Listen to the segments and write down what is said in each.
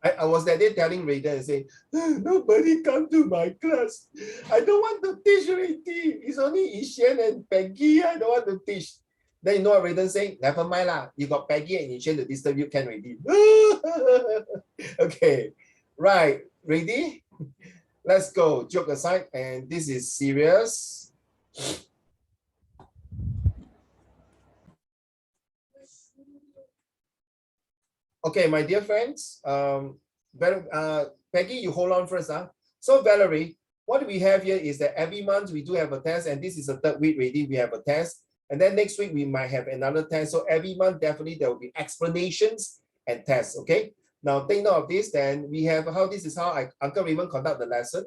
I was that day telling Raider and say, nobody come to my class. I don't want to teach already. It's only Yishan and Peggy. I don't want to teach. Then you know what Raider saying? Never mind lah. You got Peggy and Yishan to disturb you, can already. Okay, right. Ready? Let's go. Joke aside, and this is serious. Okay, my dear friends, Peggy, you hold on first. So Valerie, what we have here is that every month we do have a test, and this is the third week already, we have a test. And then next week we might have another test. So every month, definitely there will be explanations and tests, okay? Now take note of this, then we have this is how Uncle Raymond conduct the lesson,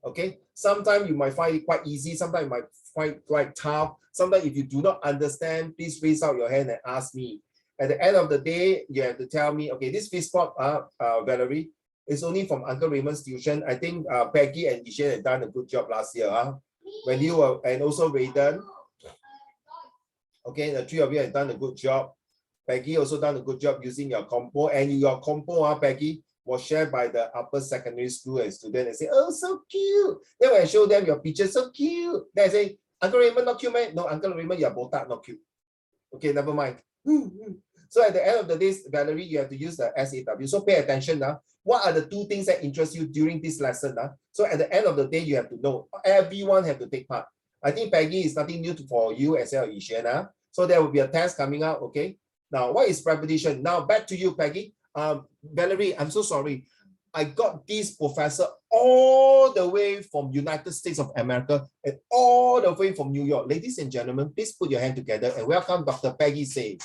okay? Sometimes you might find it quite easy, sometimes you might find it quite tough. Sometimes if you do not understand, please raise out your hand and ask me. At the end of the day, you have to tell me, okay, this fish spot, Valerie, is only from Uncle Raymond's tuition. I think Peggy and Yishan had done a good job last year, when you were, and also Raiden. Okay, the three of you have done a good job. Peggy also done a good job using your compo, and your compo, Peggy, was shared by the upper secondary school and student and say, oh, so cute. Then when I show them your picture, so cute. Then I say, Uncle Raymond, not cute, man. No, Uncle Raymond, you're botak, not cute. Okay, never mind. So at the end of the day, Valerie, you have to use the SAW. So pay attention now. What are the two things that interest you during this lesson? So at the end of the day, you have to know. Everyone have to take part. I think Peggy is nothing new for you as well, Yishan. So there will be a test coming out, okay? Now, what is preposition? Now, back to you, Peggy. Valerie, I'm so sorry. I got this professor all the way from United States of America and all the way from New York. Ladies and gentlemen, please put your hand together and welcome Dr. Peggy Say.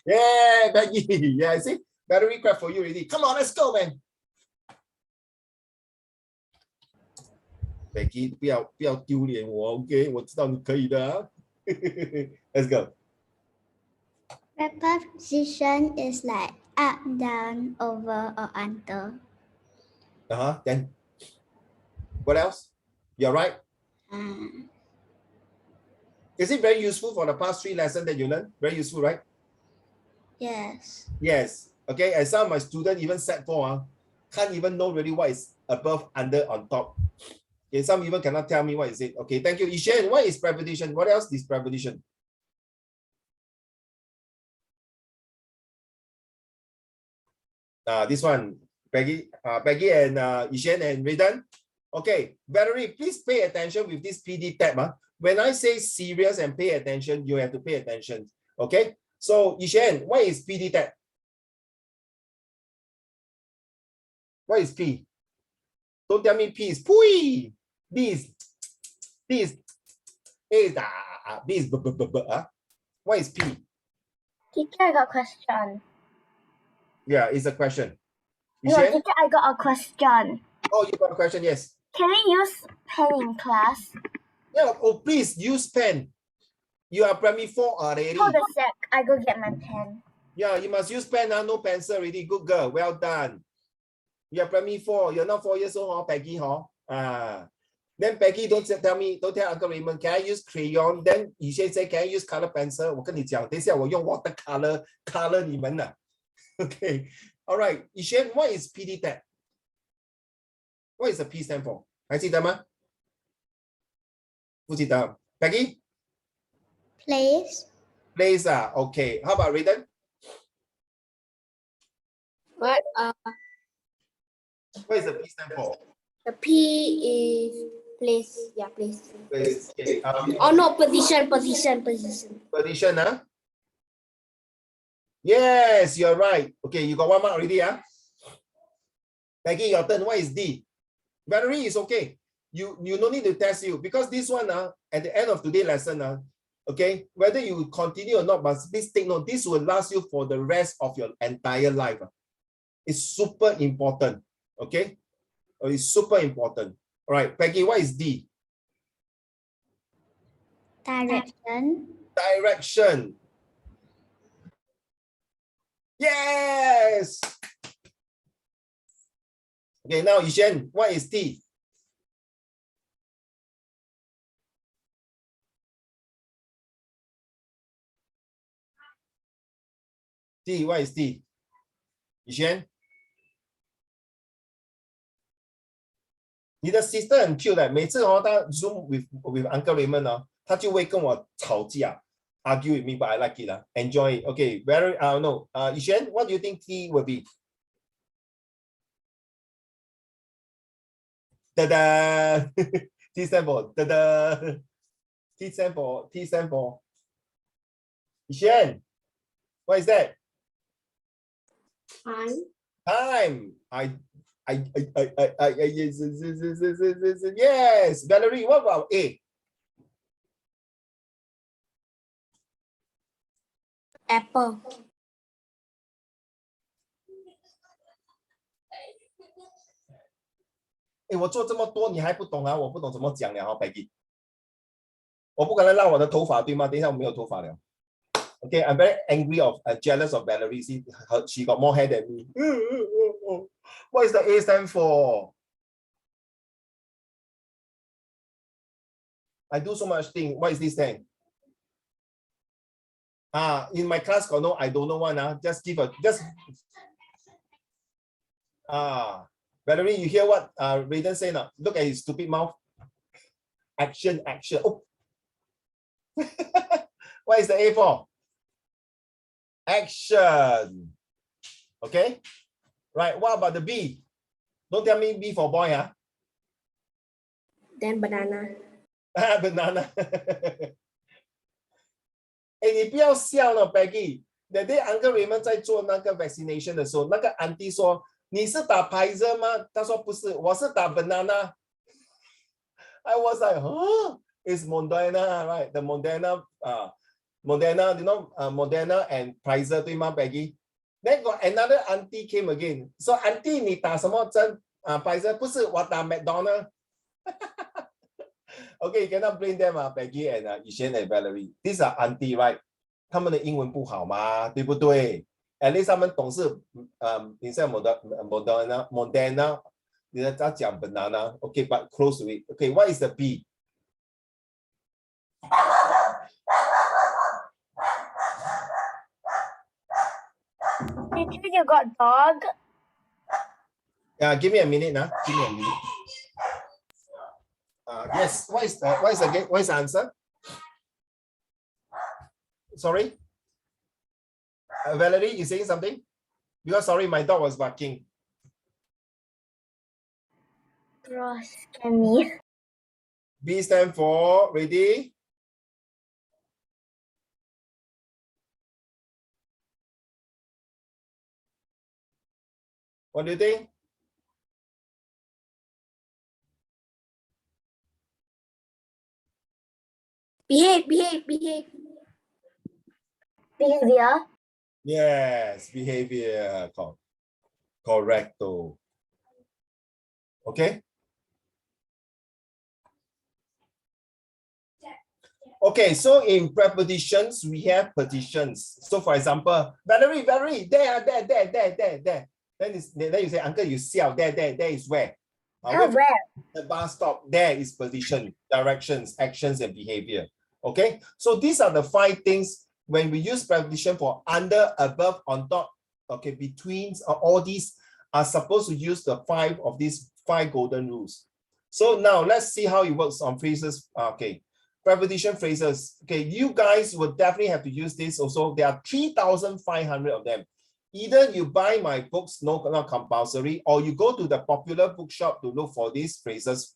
Yeah, Peggy. Yeah, I see. Battery crap for you already. Come on, let's go, man. Peggy, 不要丢脸我 ，OK？ 我知道你可以的。Let's go. Preposition is like up, down, over, or under. Then what else? You're right. Is it very useful for the past 3 lessons that you learned? Very useful, right? Yes. Yes. Okay. And some of my students even said can't even know really what is above, under, on top. Okay. Some even cannot tell me what is it. Okay. Thank you. Yishan, what is preposition? What else is preposition? This one, Peggy and Yishan and Raiden. Okay, Valerie, please pay attention with this PD tab. When I say serious and pay attention, you have to pay attention. Okay, so Yishan, what is PD tab? What is P? Don't tell me P is pui. B is B is B is b. What is P? Teacher, I got a question. Yeah, it's a question. No, teacher, I got a question. Oh, you got a question? Yes. Can we use pen in class? Yeah. Oh, please use pen. You are primary 4 already. Hold a sec. I go get my pen. Yeah, you must use pen. No pencil already. Good girl. Well done. You are primary 4. You're not 4 years old, Peggy. Then Peggy, don't tell Uncle Raymond, can I use crayon? Then you say, can I use color pencil? 我跟你讲，等一下我用 watercolor color 你们了。Okay. All right. Yishan, what is PD tab? What is the P stand for? 还记得吗？不记得。Peggy? Place. Place. Okay. How about Raiden? What? What is the P stand for? The P is place. Yeah, place. Place. Okay. Oh no, position. Position, Yes, you're right. Okay, you got 1 mark already, Peggy, your turn. What is D? Valerie is okay. You no need to test you because this one, at the end of today's lesson, okay, whether you continue or not, but please take note, this will last you for the rest of your entire life. It's super important. Okay, it's super important. All right, Peggy, what is D? Direction. Direction. Yes. Okay, now Yishan, what is T? T, what is T? Yishan? 你的 sister 很 cute 的，每次哦，他 Zoom with Uncle Raymond 哦，他就会跟我吵架 ，argue with me, but I like it 啦 ，enjoy it. Okay, very no. Yishan, what do you think T will be? Da-da! T stand for da-da. T stand for Yishan. What is that? Time. Time. Yes. Valerie, what about A? Apple. Eh, 我做这么多，你还不懂啊？我不懂怎么讲了哦 ，Peggy。我不可能让我的头发对吗？等一下我没有头发了。Okay, I'm very angry of jealous of Valerie. See, she got more hair than me. What is the A stand for? I do so much thing. What is this thing? In my class got no, I don't know one. Just give a Valerie, you hear what Raiden say now? Look at his stupid mouth. Action. Oh. What is the A for? Action. Okay. Right. What about the B? Don't tell me B for boy, huh? Then banana. Banana. 哎，你不要笑了 ，Peggy。That day Uncle Raymond 在做那个 vaccination 的时候，那个 auntie 说你是打 Pfizer 吗？他说不是，我是打 banana。I was like, huh? It's Moderna, right? The Moderna, Moderna, you know, Moderna and Pfizer 对吗 ，Peggy? Then got another auntie came again. So auntie 你打什么针？Pfizer 不是，我打 McDonald。Okay, you cannot blame them, Peggy and Yishan and Valerie. These are auntie, right? 他们的英文不好嘛，对不对 ？At least 他们懂事，你像Moderna，你在讲 banana, okay, but close to it. Okay, what is the B? Teacher, you got dog? Give me a minute, Give me a minute. Yes. What is the answer? Sorry, Valerie, you saying something? Because sorry, my dog was barking. Proscamy. B stand for ready. What do you think? Behave. Behavior. Yes, behavior. Correcto. Okay. Okay, so in prepositions, we have petitions. So for example, Valerie, there. Then you say, Uncle, you siao, there is where? Where? The bus stop, there is position, directions, actions, and behavior. Okay, so these are the 5 things when we use preposition for under, above, on top, okay, between, all these are supposed to use the 5 of these 5 golden rules. So now let's see how it works on phrases. Okay, preposition phrases. Okay, you guys will definitely have to use this also. There are 3,500 of them. Either you buy my books, not compulsory, or you go to the popular bookshop to look for these phrases,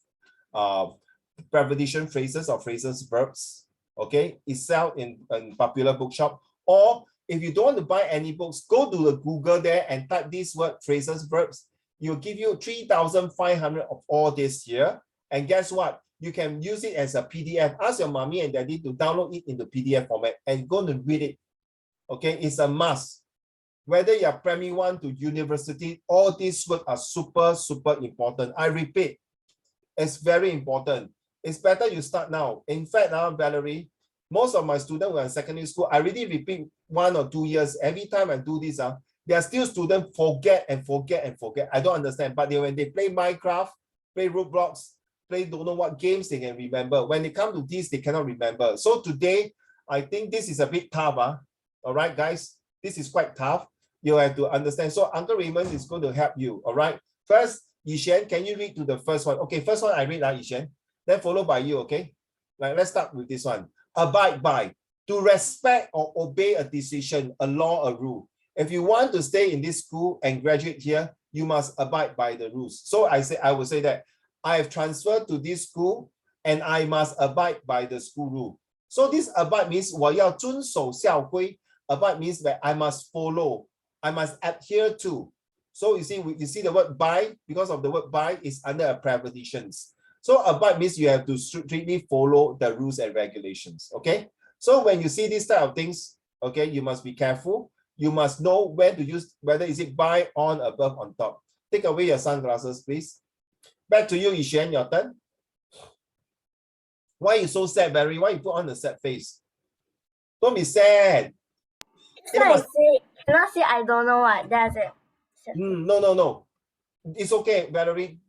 preposition phrases or phrases verbs. Okay, it's sold in popular bookshop. Or if you don't want to buy any books, go to the Google there and type these word phrases verbs. You'll give you 3,500 of all this here. And guess what? You can use it as a PDF. Ask your mommy and daddy to download it into PDF format and go to read it. Okay, it's a must. Whether you're primary 1 to university, all these words are super important. I repeat, it's very important. It's better you start now. In fact, Valerie, most of my students who are in secondary school, I really repeat 1 or 2 years. Every time I do this, they are still students forget. I don't understand. But when they play Minecraft, play Roblox, play don't know what games, they can remember. When they come to this, they cannot remember. So today, I think this is a bit tough. All right, guys, this is quite tough. You have to understand. So Uncle Raymond is going to help you. All right. First, Yishan, can you read to the first one? Okay, first one I read, Yishan. Then followed by you, okay? Like, let's start with this one. Abide by. To respect or obey a decision, a law, a rule. If you want to stay in this school and graduate here, you must abide by the rules. So I will say that I have transferred to this school and I must abide by the school rule. So this abide means 我要遵守校规. Abide means that I must follow, I must adhere to. So you see the word by, because of the word by is under a prepositions. So abide means you have to strictly follow the rules and regulations. Okay. So when you see these type of things, okay, you must be careful. You must know when to use, whether is it by, on, above, on top. Take away your sunglasses, please. Back to you, Yishan, your turn. Why are you so sad, Barry? Why you put on a sad face? Don't be sad. Cannot say I don't know what. That's it. No. It's okay, Valerie.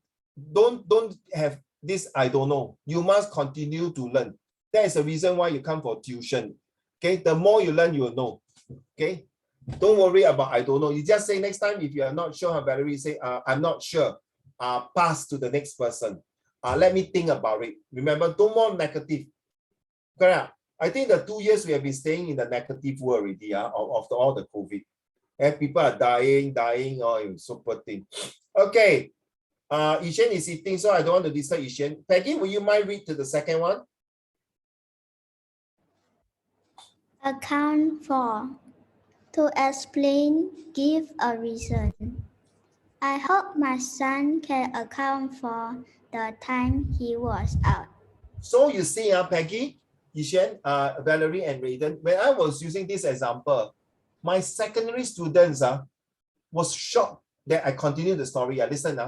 Don't have this I don't know. You must continue to learn. That is the reason why you come for tuition. Okay, the more you learn, you will know. Okay, don't worry about I don't know. You just say next time if you are not sure, Valerie, say I'm not sure. Pass to the next person. Let me think about it. Remember, don't more negative. Correct. I think the 2 years we have been staying in the negative world already, of all the COVID. And people are dying, oh, so poor thing. Okay. Yishan is eating, so I don't want to disturb Yishan. Peggy, will you mind read to the second one? Account for. To explain, give a reason. I hope my son can account for the time he was out. So you see, Peggy, Yishan, Valerie, and Raiden, when I was using this example, my secondary students was shocked that I continued the story. Listen.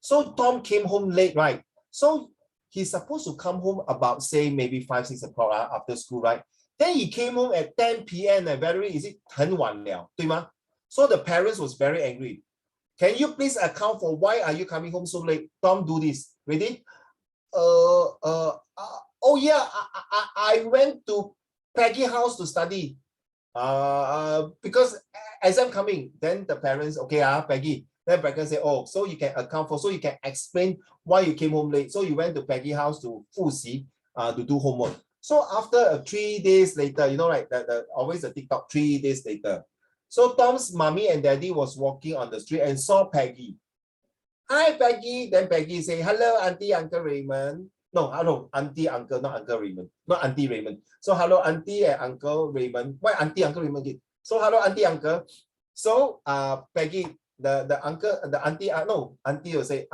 So Tom came home late, right? So he's supposed to come home about, say, maybe 5, 6 o'clock after school, right? Then he came home at 10 p.m. and Valerie, is it 很晚了, 对吗? So the parents was very angry. Can you please account for why are you coming home so late? Tom, do this. Ready? Oh yeah, I went to Peggy's house to study. Because as I'm coming, then the parents, okay, Peggy. Then Peggy say, oh, so you can account for, so you can explain why you came home late. So you went to Peggy's house to 复习, to do homework. So after 3 days later, you know, like always the TikTok 3 days later. So Tom's mommy and daddy was walking on the street and saw Peggy. Hi, Peggy. Then Peggy say, hello, Auntie, Uncle Raymond. No, hello, Auntie, Uncle, not Uncle Raymond. Not Auntie Raymond. So hello, Auntie and Uncle Raymond. Why Auntie, Uncle Raymond? So hello, Auntie, Uncle. So Peggy, the uncle, the auntie, no, Auntie will say,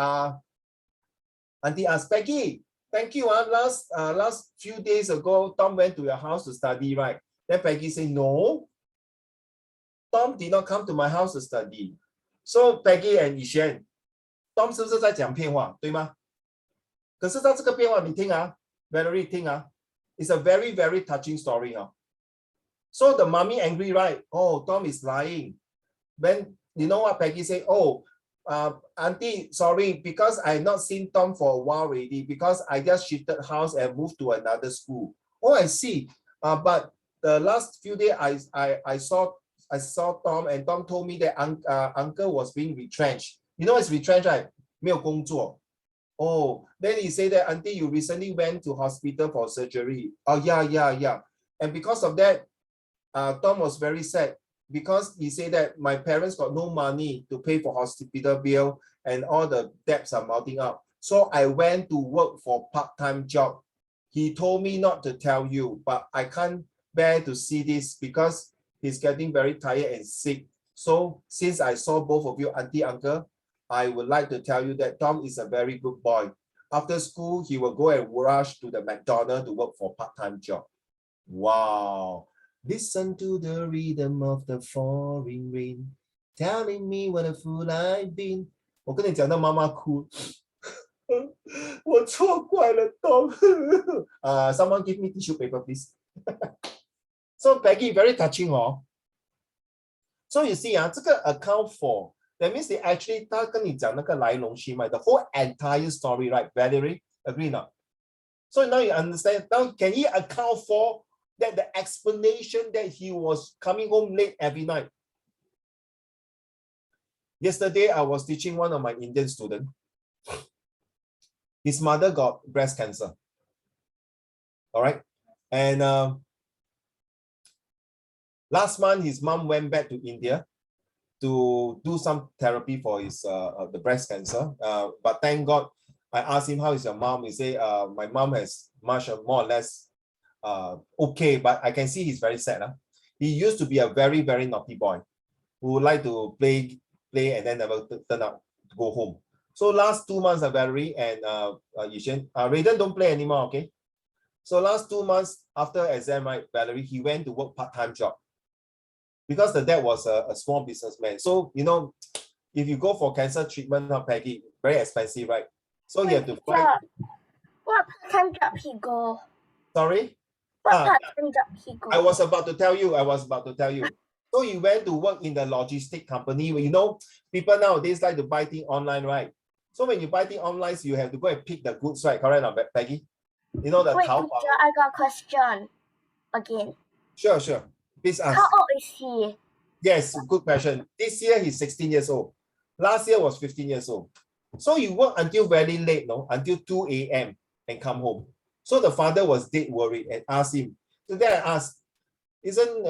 Auntie asked, Peggy, thank you. Last few days ago, Tom went to your house to study, right? Then Peggy say, no, Tom did not come to my house to study. So Peggy and Yishan, Tom 是不是在讲骗话，对吗？可是他这个骗话，你听Valerie 听it's a very, very touching story. So the mommy angry, right? Oh, Tom is lying. Then you know what Peggy say? Oh, Auntie, sorry, because I have not seen Tom for a while already, because I just shifted house and moved to another school. Oh, I see. But the last few days I saw Tom, and Tom told me that uncle was being retrenched. You know what's retrenched, right? 没有工作. Oh, then he said that, Auntie, you recently went to hospital for surgery. Oh, yeah. And because of that, Tom was very sad, because he said that my parents got no money to pay for hospital bill and all the debts are mounting up. So I went to work for part-time job. He told me not to tell you, but I can't bear to see this because he's getting very tired and sick. So since I saw both of you, Auntie, Uncle, I would like to tell you that Tom is a very good boy. After school, he will go and rush to the McDonald's to work for part-time job. Wow. Listen to the rhythm of the falling rain, telling me what a fool I've been. 我跟你讲到妈妈哭。我错怪了 Tom. Someone give me tissue paper, please. So Peggy, very touching. So you see, 这个 account for, that means they actually 他跟你讲那个来龙去脉, the whole entire story, right? Valerie, agree not? So now you understand. Now can he account for that the explanation that he was coming home late every night? Yesterday, I was teaching one of my Indian students. His mother got breast cancer. All right. And last month, his mom went back to India to do some therapy for his the breast cancer. But thank God, I asked him, how is your mom? He said, my mom has much more or less okay, but I can see he's very sad. He used to be a very, very naughty boy who would like to play and then never turn up to go home. So last 2 months, Valerie and Yishen, Raiden don't play anymore, okay? So last 2 months after exam, right, Valerie, he went to work part-time job because the dad was a small businessman. So, you know, if you go for cancer treatment, Peggy, very expensive, right? So you have to find. What part-time job he go? Sorry? What part-time job he go? I was about to tell you. So you went to work in the logistic company where, you know, people nowadays like to buy things online, right? So when you buy things online, you have to go and pick the goods, right? Correct, Peggy? You know the Wait, Taobao. teacher, I got a question again. Sure. Please ask. How old is he? Yes, good question. This year he's 16 years old. Last year was 15 years old. So you work until very late, no? Until 2 a.m. and come home. So the father was dead worried and asked him. So then I asked, isn't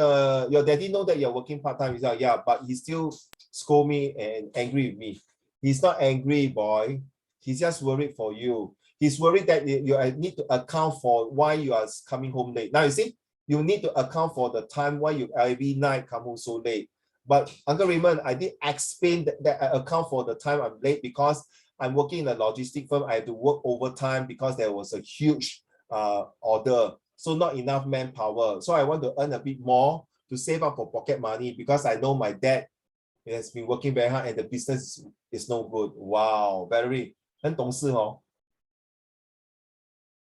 your daddy know that you're working part-time? He's like, yeah, but he still scold me and angry with me. He's not angry, boy. He's just worried for you. He's worried that you need to account for why you are coming home late. Now you see, you need to account for the time why you every night come home so late. But Uncle Raymond, I did explain that I account for the time I'm late because I'm working in a logistic firm. I had to work overtime because there was a huge order. So not enough manpower. So I want to earn a bit more to save up for pocket money because I know my dad has been working very hard and the business is no good. Wow, Valerie, 很懂事哦。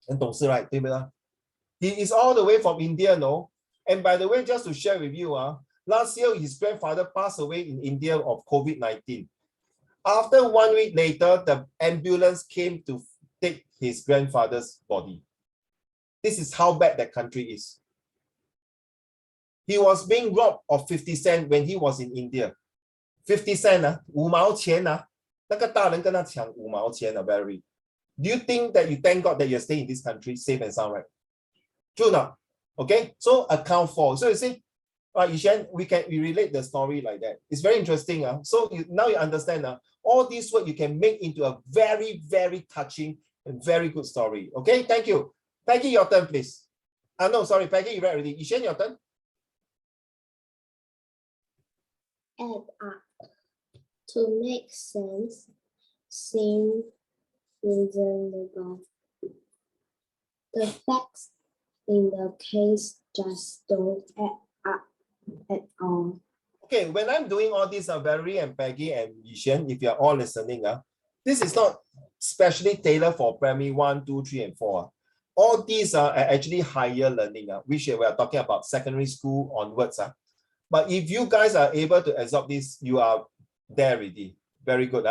很懂事 right? 对不对? He is all the way from India, no? And by the way, just to share with you, last year his grandfather passed away in India of COVID-19. After 1 week later, the ambulance came to take his grandfather's body. This is how bad that country is. He was being robbed of 50 cents when he was in India. 50 cents, 5毛钱那个大人跟他抢5毛钱Barry. Do you think that you thank God that you're staying in this country safe and sound, right? True not? Okay, so account for. So you see, Yishen, we relate the story like that. It's very interesting. So now you understand all this work you can make into a very, very touching and very good story. Okay, thank you. Peggy, your turn, please. No, sorry, Peggy, you read already. Yishen, your turn. Add up. To make sense, seem reasonable. The facts in the case just don't add up at all. Okay, when I'm doing all this, Valerie and Peggy and Yishen, if you're all listening, this is not specially tailored for primary 1, 2, 3, and 4. All these are actually higher learning, which we are talking about secondary school onwards. But if you guys are able to absorb this, you are there already. Very good.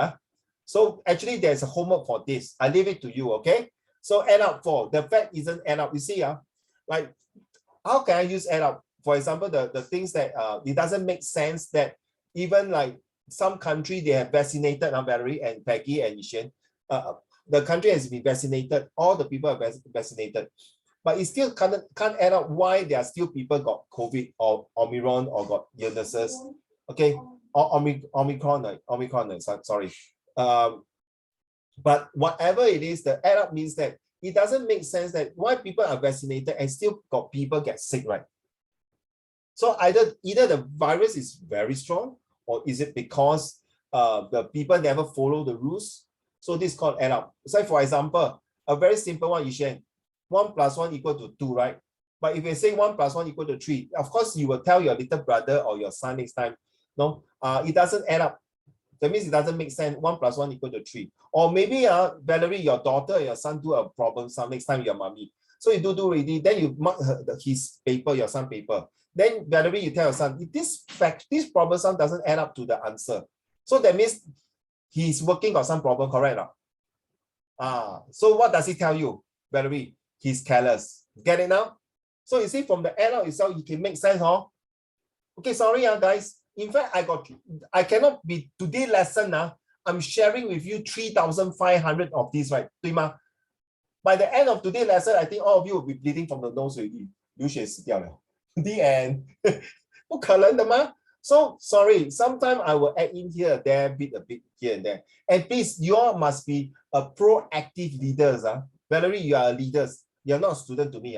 So actually, there's a homework for this. I leave it to you, okay? So add up 4. The fact isn't add up. You see, like, how can I use add up? For example, the things that it doesn't make sense that even like some country, they have vaccinated Valerie and Peggy and Yishen. The country has been vaccinated. All the people are vaccinated. But it still can't add up why there are still people got COVID or Omicron or got illnesses. Okay, or Omicron, sorry. But whatever it is, the add up means that it doesn't make sense that why people are vaccinated and still got people get sick, right? So either the virus is very strong, or is it because the people never follow the rules? So this is called add up. So for example, a very simple one, Yishen, 1 + 1 = 2, right? But if you say 1 + 1 = 3, of course you will tell your little brother or your son next time, no, it doesn't add up. That means it doesn't make sense. 1 + 1 = 3. Or maybe Valerie, your daughter, your son do a problem sum next time your mommy. So you do already, then you mark his paper, your son paper. Then Valerie, you tell your son, this problem sum doesn't add up to the answer. So that means he's working on some problem, correct? So what does he tell you, Valerie? He's careless. Get it now? So you see, from the add up itself, you can make sense, huh? Okay, sorry, guys. In fact, I cannot be today lesson. I'm sharing with you 3,500 of these, right? By the end of today's lesson, I think all of you will be bleeding from the nose already. 流血死掉了. The end. 不可能的吗? So sorry, sometimes I will add in here, there, a bit here and there. And please, you all must be a proactive leaders. Valerie, you are a leader. You're not a student to me.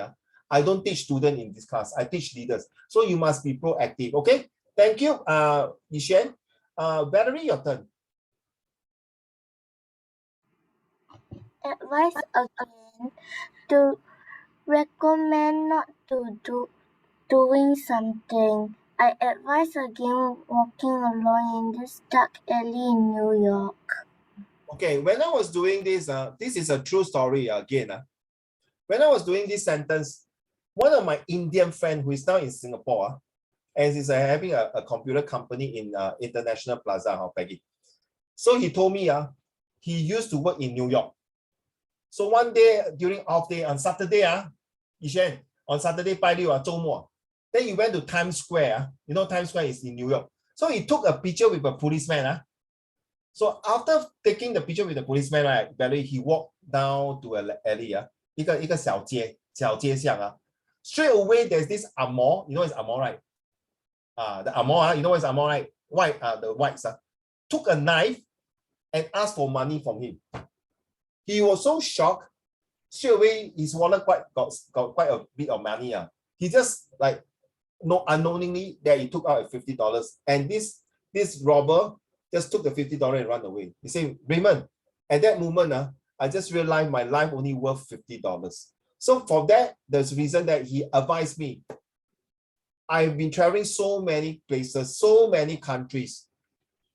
I don't teach students in this class. I teach leaders. So you must be proactive. Okay? Thank you, Yishen. Valerie, your turn. Advise again to recommend not to doing something. I advise again walking alone in this dark alley in New York. Okay, when I was doing this, this is a true story again. When I was doing this sentence, one of my Indian friends who is now in Singapore, and is having a computer company in International Plaza, Peggy. So he told me he used to work in New York. So one day during off day on Saturday, Yishen, on Saturday, 拜六周末, then he went to Times Square. You know Times Square is in New York. So he took a picture with a policeman. So after taking the picture with the policeman, right, Valerie, he walked down to an alley, 一个小街巷. Straight away, there's this Amor. You know it's Amor, right? The Amor, you know what's Amor, right? White, the whites, took a knife and asked for money from him. He was so shocked. Straight away, his wallet got quite a bit of money. He just like unknowingly that he took out $50, and this robber just took the $50 and run away. He said, Raymond, at that moment, I just realized my life only worth $50. So for that, there's a reason that he advised me. I've been traveling so many places, so many countries.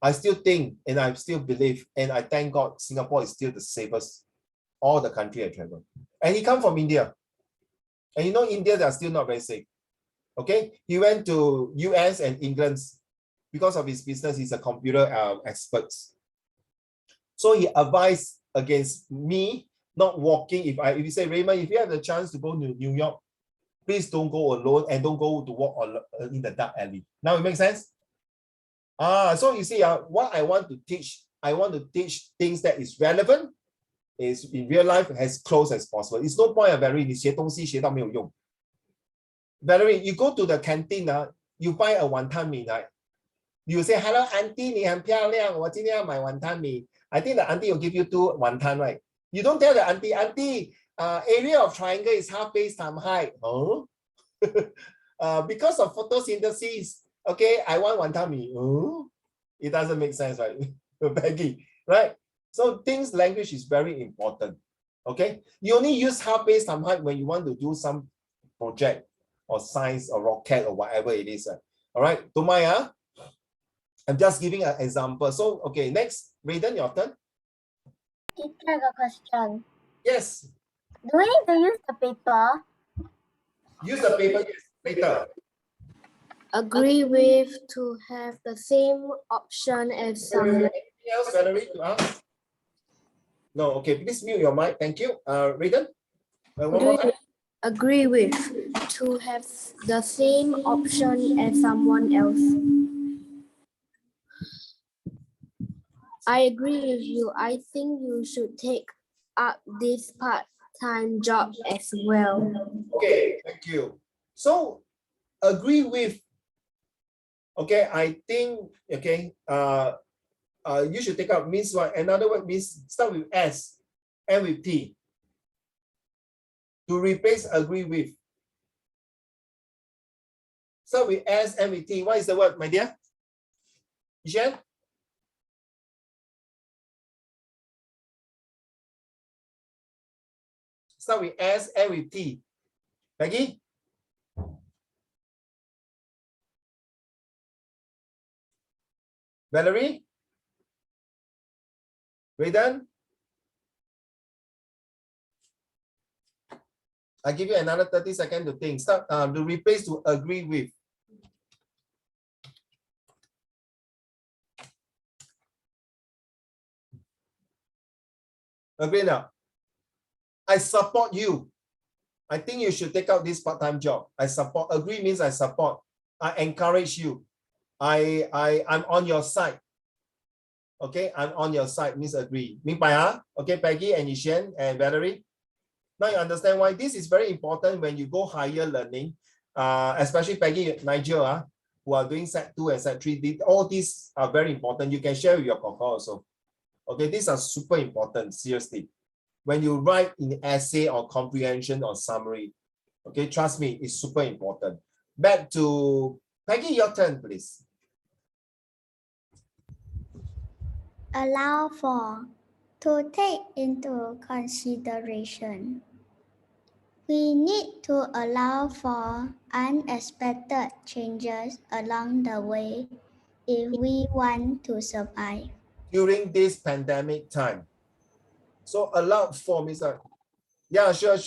I still think and I still believe, and I thank God Singapore is still the safest all the country I travel. And he come from India. And you know India, they are still not very safe. Okay, he went to US and England because of his business. He's a computer expert. So he advised against me not walking. If you say, Raymond, if you have the chance to go to New York, please don't go alone and don't go to walk in the dark alley. Now it makes sense? So you see, what I want to teach things that is relevant, is in real life as close as possible. It's no point, Valerie, 你学东西学到没有用. Valerie, you go to the canteen, you buy a wanton mee, right? You say, hello, auntie, 你很漂亮，我今天要买 wanton mee. I think the auntie will give you 2 wanton, right? You don't tell the auntie, area of triangle is half base times height. Oh? Because of photosynthesis, okay, I want wanton mee. Oh? It doesn't make sense, right? Peggy, right? So things language is very important. Okay, you only use half base times height when you want to do some project or science or rocket or whatever it is. All right, Tomaya, I'm just giving an example. So okay, next, Raiden, your turn. Teacher, I got a question. Yes. Do we need to use the paper? Use the paper, yes, later. Agree with to have the same option as someone. Anything else, Valerie, to ask? No, okay, please mute your mic. Thank you. Raiden, one more time. Agree with to have the same option as someone else. I agree with you. I think you should take up this part-time job as well. Okay, thank you. So agree with. Okay, I think, okay, you should take up means what? Another word means start with S, end with T. To replace agree with. Start with S, end with T. What is the word, my dear? Ishan? Start with S, end with T. Peggy? Valerie? Raiden? I give you another 30 seconds to think. Start to replace to agree with. Agree now. I support you. I think you should take out this part-time job. I support. Agree means I support. I encourage you. I'm on your side. Okay, I'm on your side means agree. 明白 Okay, Peggy and Yishen and Valerie. Now you understand why this is very important when you go higher learning, especially Peggy, Nigel, who are doing set 2 and set 3. All these are very important. You can share with your koko also. Okay, these are super important, seriously. When you write in essay or comprehension or summary, okay, trust me, it's super important. Back to Peggy, your turn, please. Allow for, to take into consideration. We need to allow for unexpected changes along the way if we want to survive. During this pandemic time. So allowed for means yeah, sure.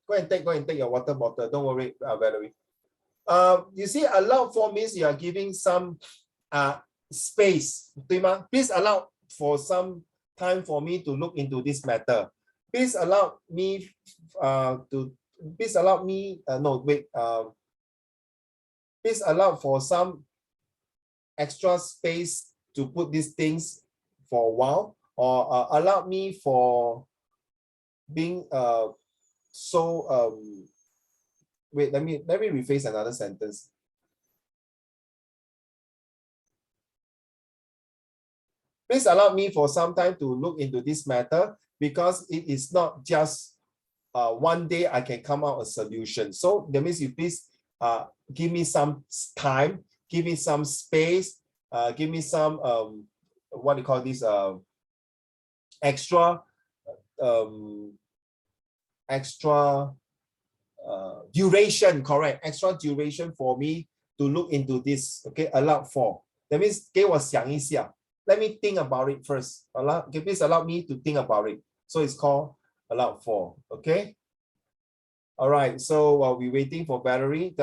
Go and take your water bottle. Don't worry, Valerie. You see, allowed for means you are giving some space. Please allow for some time for me to look into this matter. Please allow me please allow for some extra space to put these things for a while, or allow me for being wait, let me rephrase another sentence. Please allow me for some time to look into this matter, because it is not just one day I can come out a solution. So that means you please give me some time, give me some space, give me some what do you call this, extra duration, correct? Extra duration for me to look into this. Okay, allowed for. That means 给我想一下. Let me think about it first. Please allow me to think about it. So it's called allowed for. Okay. All right. So while we're waiting for Valerie,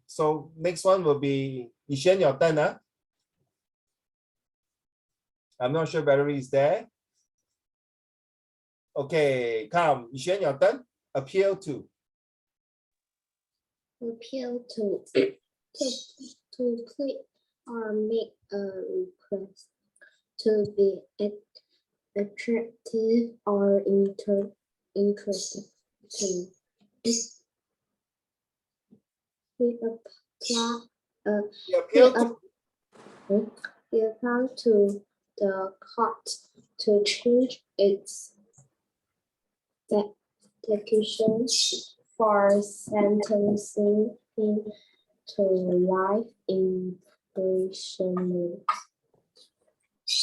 so next one will be Yishen, your turn. I'm not sure Valerie is there. Okay, come, Yishen, your turn. Appeal to. Appeal to click or make a request, to be attractive or interesting. We apply to the court to change its decision for sentencing him to life imprisonment.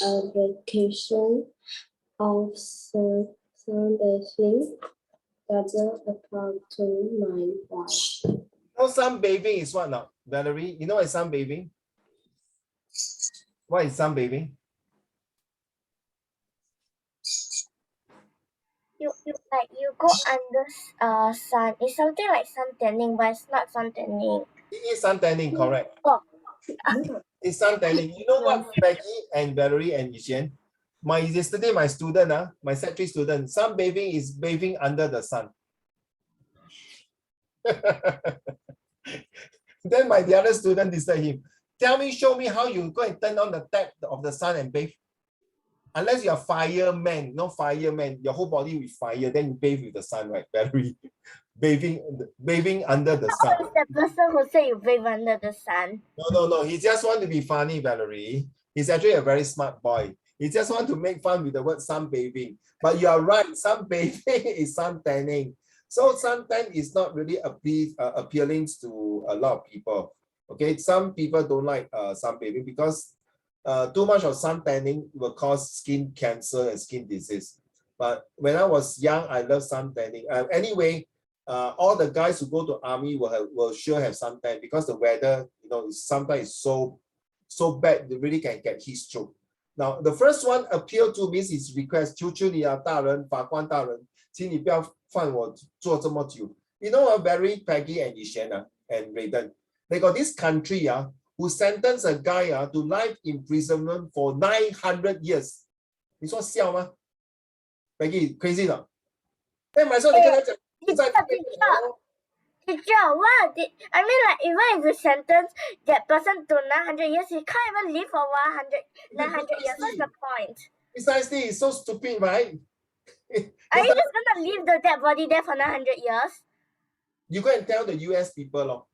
Application of sunbathing doesn't apply to my wife. You know, sunbathing is what now, Valerie? You know what is sunbathing? What is sunbathing? You go under sun. It's something like sun tanning, but it's not sun tanning. It is sun tanning, correct? Oh. It's sun tanning. You know what, Becky and Valerie and Yishen? Yesterday, my student, my set 3 student, sunbathing is bathing under the sun. Then the other student disturbed him. Show me how you go and turn on the tap of the sun and bathe. Unless you're a fireman, no fireman, your whole body with fire, then you bathe with the sun, right, Valerie? bathing under the sun. Who is the person who say you bathe under the sun? No. He just want to be funny, Valerie. He's actually a very smart boy. He just want to make fun with the word sunbathing. But you are right, sunbathing is sun tanning. So suntan is not really appealing to a lot of people. Okay, some people don't like sunbathing because too much of sun tanning will cause skin cancer and skin disease. But when I was young, I love sun tanning. Anyway, all the guys who go to army will sure have suntan, because the weather, sometimes is so bad, they really can get heat stroke. Now, the first one, appeal to, means is request, 求求你啊，大人，法官大人，请你不要放我做这么久。You know, Barry, Peggy, and Yishen and Raiden, they got this country who sentenced a guy to life imprisonment for 900 years. 你说笑吗 ？Peggy crazy 了？那马上你跟他讲，在那边。Teacher, what? I mean, like, even if you sentence that person to 900 years, he can't even live for 900 years. What's the point? Precisely, it's so stupid, right? Are you just gonna leave the dead body there for 900 years? You go and tell the US people.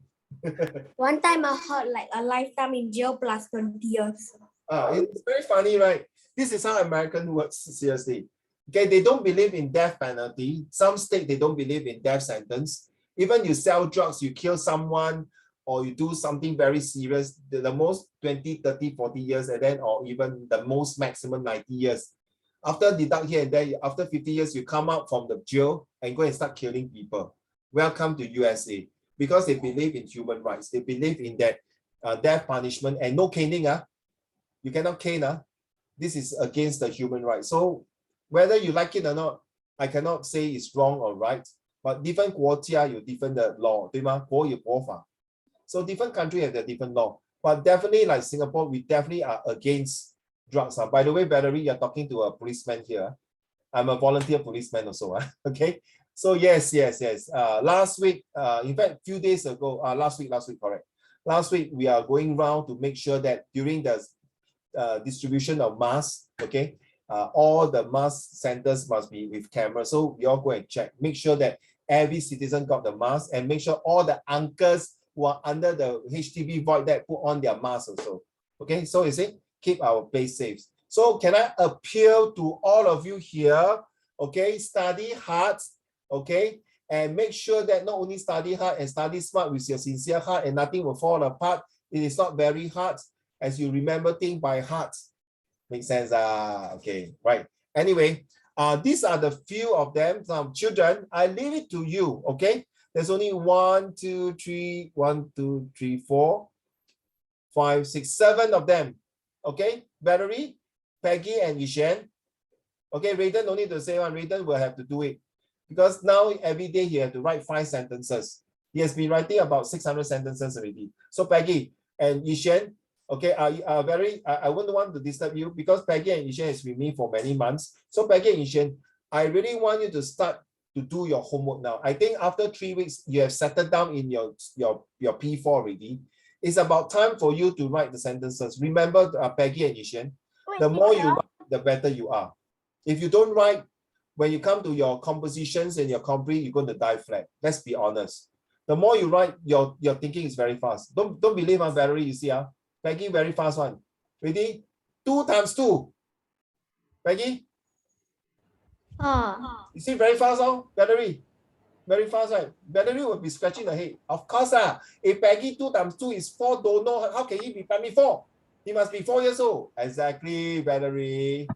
One time I heard like a lifetime in jail plus 20 years. It's very funny, right? This is how American works, seriously. Okay, they don't believe in death penalty. Some state, they don't believe in death sentence. Even you sell drugs, you kill someone, or you do something very serious, the most 20, 30, 40 years, and then, or even the most maximum 90 years. After deduct here and there, after 50 years, you come out from the jail and go and start killing people. Welcome to USA. Because they believe in human rights. They believe in that death punishment and no caning. You cannot cane. This is against the human rights. So whether you like it or not, I cannot say it's wrong or right. But different 国家有 different 的 law, 对吗？国有国法. So different country have their different law. But definitely, like Singapore, we definitely are against drugs. By the way, Valerie, you're talking to a policeman here. I'm a volunteer policeman also. Okay. So yes. Last week, in fact, few days ago, last week, correct. Last week, we are going around to make sure that during the distribution of masks, okay, all the mask centers must be with camera. So we all go and check, make sure that every citizen got the mask, and make sure all the uncles who are under the HDB void that put on their mask also. Okay, so you see, keep our place safe. So can I appeal to all of you here? Okay, study hard. Okay, and make sure that not only study hard and study smart with your sincere heart, and nothing will fall apart. It is not very hard as you remember things by heart. Make sense? Okay, right. Anyway, these are the few of them. Some children, I leave it to you. Okay, there's only 1, 2, 3, 1, 2, 3, 4, 5, 6, 7 of them. Okay, Valerie, Peggy, and Yishan. Okay, Raiden, no need to say one. Raiden will have to do it. Because now every day he has to write 5 sentences. He has been writing about 600 sentences already. So Peggy and Yishan, okay, I wouldn't want to disturb you because Peggy and Yishan is with me for many months. So Peggy and Yishan, I really want you to start to do your homework now. I think after 3 weeks, you have settled down in your P4 already. It's about time for you to write the sentences. Remember, Peggy and Yishan, the more you write, the better you are. If you don't write, when you come to your compositions and your compre, you're going to die flat. Let's be honest. The more you write, your thinking is very fast. Don't believe on Valerie, you see, Peggy, very fast one. Ready? 2 times 2. Peggy? You see, very fast, Valerie? Very fast, right? Valerie will be scratching her head. Of course, if Peggy 2 times 2 is 4, don't know, how can he be primary 4? He must be 4 years old. Exactly, Valerie.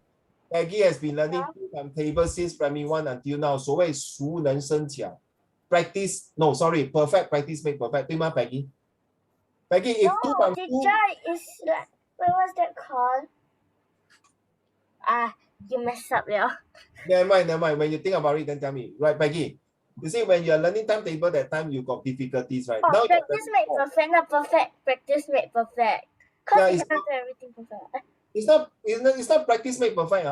Peggy has been learning 2 times table since primary 1 until now. 所谓熟能生巧 practice, no, sorry, perfect practice make perfect. 对吗, Peggy? Peggy, if 2 times 2 is like, what was that called? You messed up, yeah. Never mind. When you think about it, then tell me. Right, Peggy? You see, when you're learning timetable, that time you got difficulties, right? Now practice make perfect, not perfect. Practice make perfect. Because you cannot do everything perfect. It's not practice make perfect.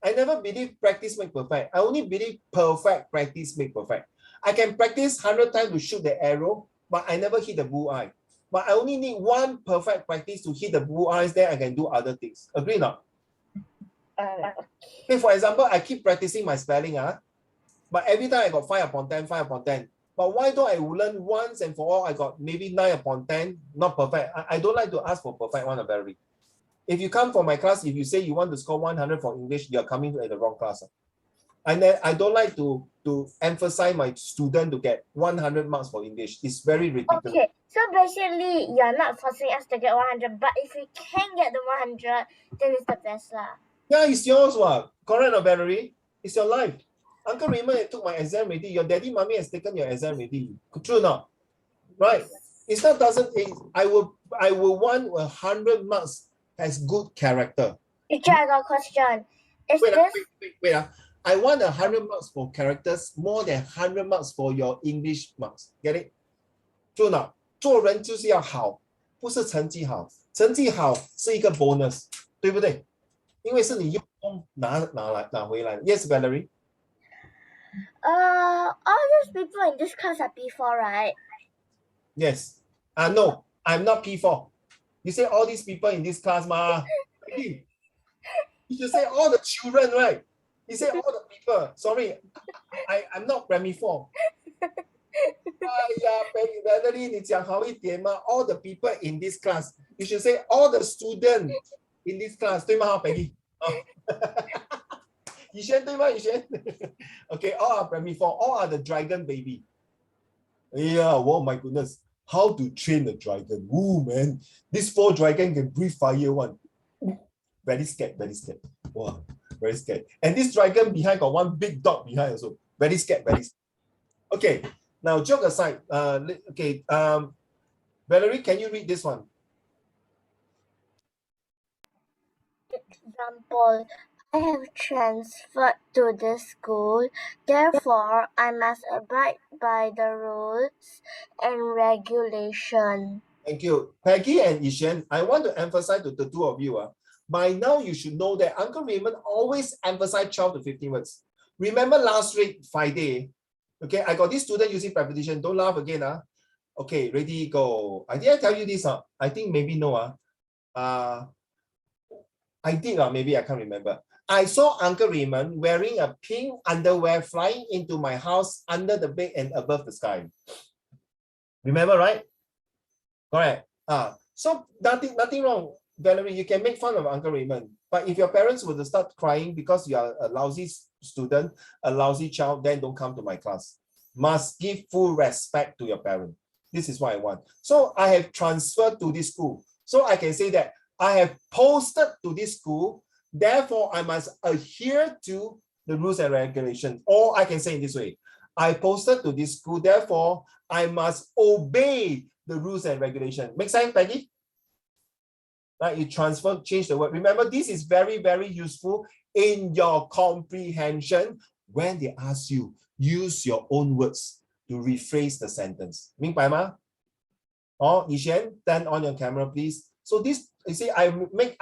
I never believe practice make perfect. I only believe perfect practice make perfect. I can practice 100 times to shoot the arrow, but I never hit the bullseye. But I only need 1 perfect practice to hit the bullseyes, then I can do other things. Agree not? Okay, for example, I keep practicing my spelling, but every time I got 5 upon 10, 5 upon 10. But why don't I learn once and for all, I got maybe 9 upon 10, not perfect. I don't like to ask for perfect one, Valerie. If you come for my class, if you say you want to score 100 for English, you're coming to the wrong class. And then I don't like to emphasize my student to get 100 marks for English. It's very ridiculous. Okay, so basically, you're not forcing us to get 100, but if we can get the 100, then it's the best lah. Yeah, it's yours, correct, or Valerie? It's your life. Uncle Raymond took my exam already. Your daddy, mommy has taken your exam already. True or not? Right. It's not I will want 100 marks as good character. Teacher, I got a question. Wait. I want 100 marks for characters more than 100 marks for your English marks. Get it? True or not? 做人就是要好，不是成绩好。成绩好是一个 bonus， 对不对？因为是你用功拿回来的。Yes, Valerie? All those people in this class are P4, right? Yes. No, I'm not P4. You say all these people in this class, ma. You should say all the children, right? He said all the people. Sorry, I'm not primary 4. Valerie, 你讲好一点嘛 all the people in this class. You should say all the students in this class. 对吗 Peggy? 以前对吗以前 Okay, all are primary 4. All are the dragon baby. Yeah, oh my goodness. How to train a dragon? Oh man, this 4 dragon can breathe fire one. Very scared, very scared. Wow, very scared. And this dragon behind got one big dog behind also. Very scared, very scared. Okay, now joke aside. Okay, Valerie, can you read this one? Example, I have transferred to this school, therefore I must abide by the rules and regulations. Thank you. Peggy and Ishan, I want to emphasize to the two of you. By now, you should know that Uncle Raymond always emphasized 12 to 15 words. Remember last week, Friday, okay, I got this student using preposition. Don't laugh again. Okay, ready, go. Did I tell you this? I think maybe no. I did, maybe I can't remember. I saw Uncle Raymond wearing a pink underwear flying into my house under the bed and above the sky. Remember, right? Correct. So nothing wrong, Valerie. You can make fun of Uncle Raymond, but if your parents were to start crying because you are a lousy student, a lousy child, then don't come to my class. Must give full respect to your parent. This is what I want. So I have transferred to this school. So I can say that I have posted to this school, therefore I must adhere to the rules and regulations. Or I can say in this way, I posted to this school, therefore I must obey the rules and regulations. Make sense, Peggy? Right, you transfer, change the word. Remember, this is very, very useful in your comprehension when they ask you, use your own words to rephrase the sentence. 明白吗? Oh, Yishan, turn on your camera, please. So this, you see, I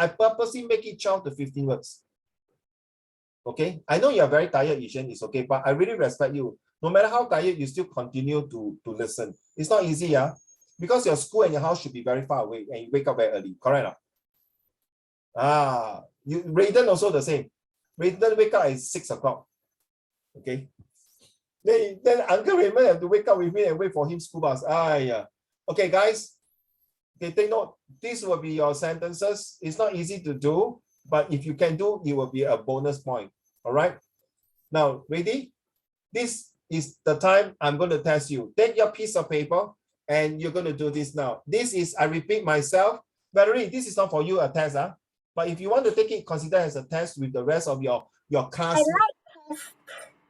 purposely make it 12 to 15 words. Okay, I know you are very tired, Yishan, it's okay, but I really respect you. No matter how tired, you still continue to listen. It's not easy, because your school and your house should be very far away and you wake up very early, correct? Raiden also the same. Raiden wake up at 6 o'clock. Okay. Then Uncle Raymond have to wake up with me and wait for him school bus. Okay, guys. Okay, take note. This will be your sentences. It's not easy to do, but if you can do, it will be a bonus point. All right. Now, ready? This is the time I'm going to test you. Take your piece of paper and you're going to do this now. This is, I repeat myself, Valerie, this is not for you a test, but if you want to take it, consider as a test with the rest of your class. I like tests.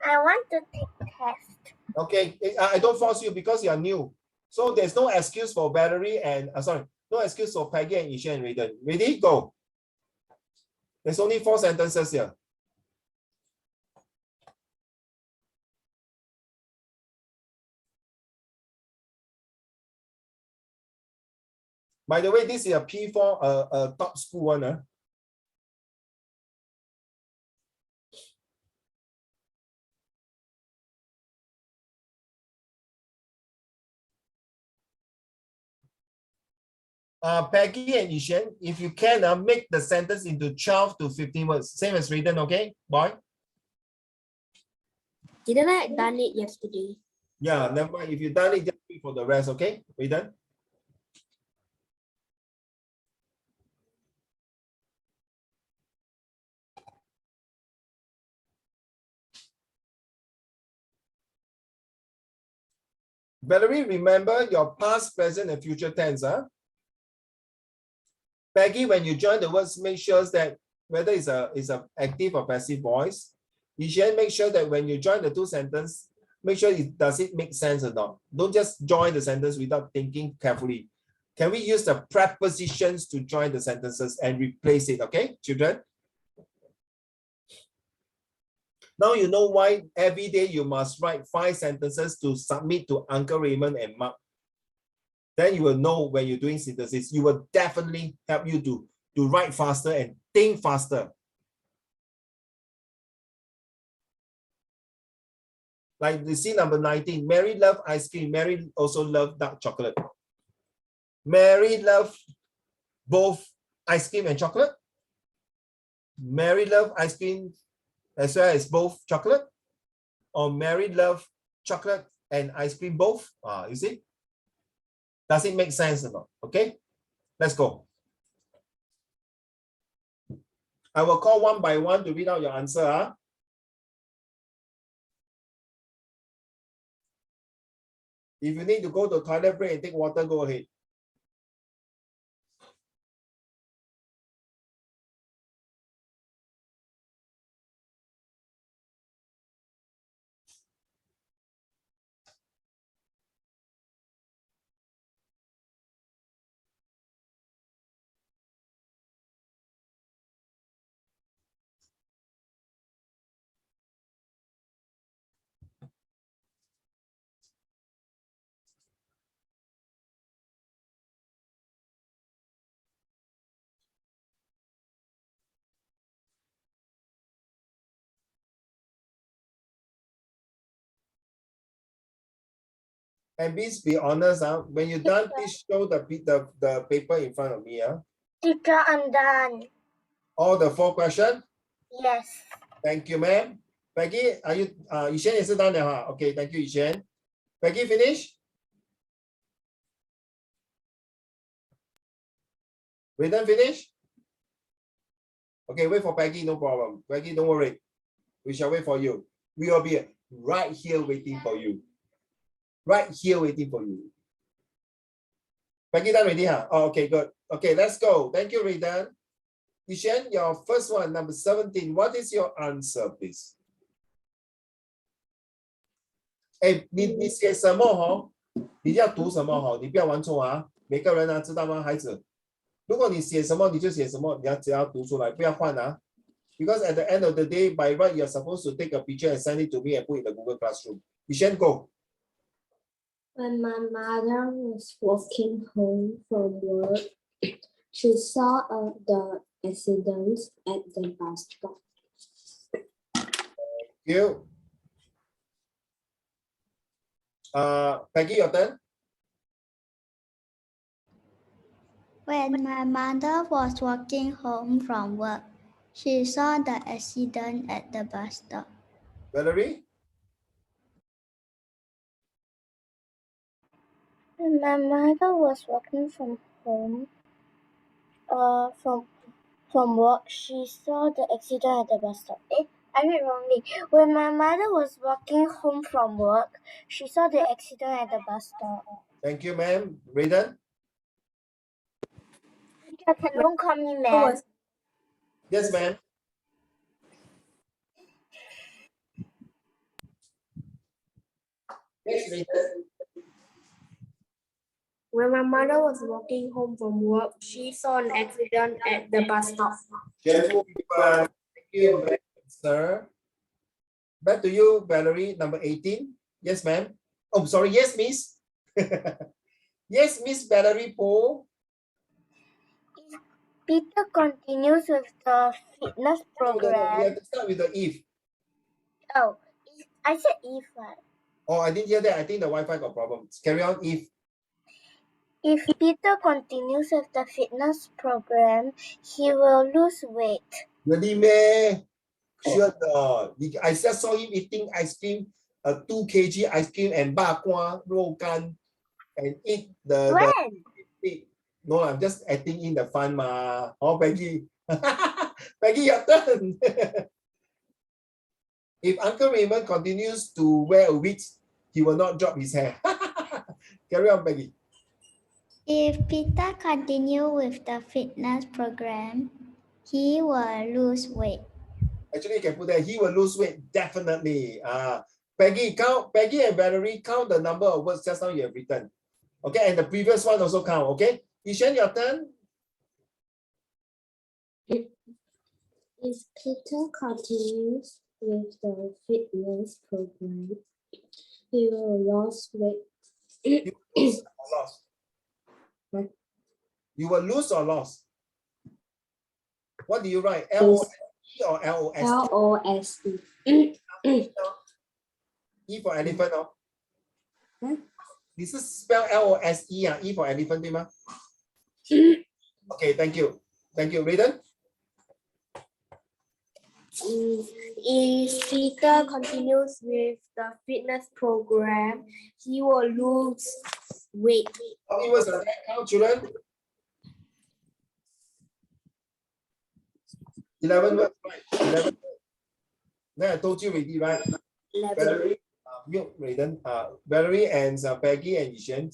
I want to take tests. Okay, I don't force you because you are new. So there's no excuse for Valerie and, no excuse for Peggy and Ishan and Raiden. Ready? Go. There's only 4 sentences here. By the way, this is a P4, a top school one. Peggy and Ishan, if you can, make the sentence into 12 to 15 words. Same as Raiden, okay, boy? Didn't I done it yesterday? Yeah, never mind. If you done it, just wait for the rest, okay? Raiden? Valerie, remember your past, present, and future tense. Peggy, when you join the words, make sure that whether it's a active or passive voice. Ishan, make sure that when you join the 2 sentences, make sure does it make sense or not. Don't just join the sentence without thinking carefully. Can we use the prepositions to join the sentences and replace it? Okay, children? Now you know why every day you must write 5 sentences to submit to Uncle Raymond and Mark. Then you will know when you're doing synthesis, you will definitely help you to write faster and think faster. Like you see number 19, Mary loved ice cream. Mary also loved dark chocolate. Mary loved both ice cream and chocolate. Mary loved ice cream as well as both chocolate? Or Mary love chocolate and ice cream both? You see? Does it make sense or not? Okay, let's go. I will call one by one to read out your answer. If you need to go to toilet break and take water, go ahead. And please be honest. When you're done, please show the paper in front of me. Teacher, I'm done. All the 4 questions? Yes. Thank you, ma'am. Peggy, are you, Yishen is done now. Okay, thank you, Yishen. Peggy, finish? We done finish? Okay, wait for Peggy, no problem. Peggy, don't worry. We shall wait for you. We will be right here waiting for you. Right here waiting for you. Peggy done ready, huh? Oh, okay, good. Okay, let's go. Thank you, Raydan. Yishen, your first one, number 17. What is your answer, please? 哎，你写什么哦？你要读什么哦？你不要玩错啊！每个人啊，知道吗，孩子？如果你写什么你就写什么，你要只要读出来，不要换啊。Because at the end of the day, by right, you're supposed to take a picture and send it to me and put it in the Google Classroom. You should go. When my mother was walking home from work, she saw the accident at the bus stop. Thank you. Peggy, your turn. When my mother was walking home from work, she saw the accident at the bus stop. Valerie? When my mother was walking from home, from work, she saw the accident at the bus stop. I read wrongly. When my mother was walking home from work, she saw the accident at the bus stop. Thank you, ma'am. Raydan? Don't call me ma'am. Yes, ma'am. Yes, Raydan. When my mother was walking home from work, she saw an accident at the bus stop. Thank you, sir. Back to you, Valerie, number 18. Yes, ma'am. Oh, sorry. Yes, miss. Yes, Miss Valerie Paul. Peter continues with the fitness program. No, we have to start with the if. Oh, I said if. Oh, I didn't hear that. I think the Wi-Fi got problems. Carry on. If Peter continues with the fitness program, he will lose weight. Really, man? Sure not. I just saw him eating ice cream, 2 kg ice cream and 肉干, 肉干, and eat the. When? No, I'm just adding in the fun, ma. Oh, Peggy. Peggy, your turn. If Uncle Raymond continues to wear a wig, he will not drop his hair. Carry on, Peggy. If Peter continues with the fitness program, he will lose weight. Actually, you can put that. He will lose weight, definitely. Peggy and Valerie, count the number of words just now you have written. Okay, and the previous one also count, okay? Yishen, your turn. If Peter continues with the fitness program, he will lose weight. You will lose or lost? You will lose or lost? What do you write? L-O-S-E or L-O-S-T? L-O-S-E. E for elephant, oh. This is spell L-O-S-E, E for elephant, 对吗? Okay, thank you. Thank you, Raydan. If Peter continues with the fitness program, he will lose weight. How many words are there? Count, children. 11 words, right? 11 words. Then I told you already, right? 11. Valerie and Peggy and Yishan,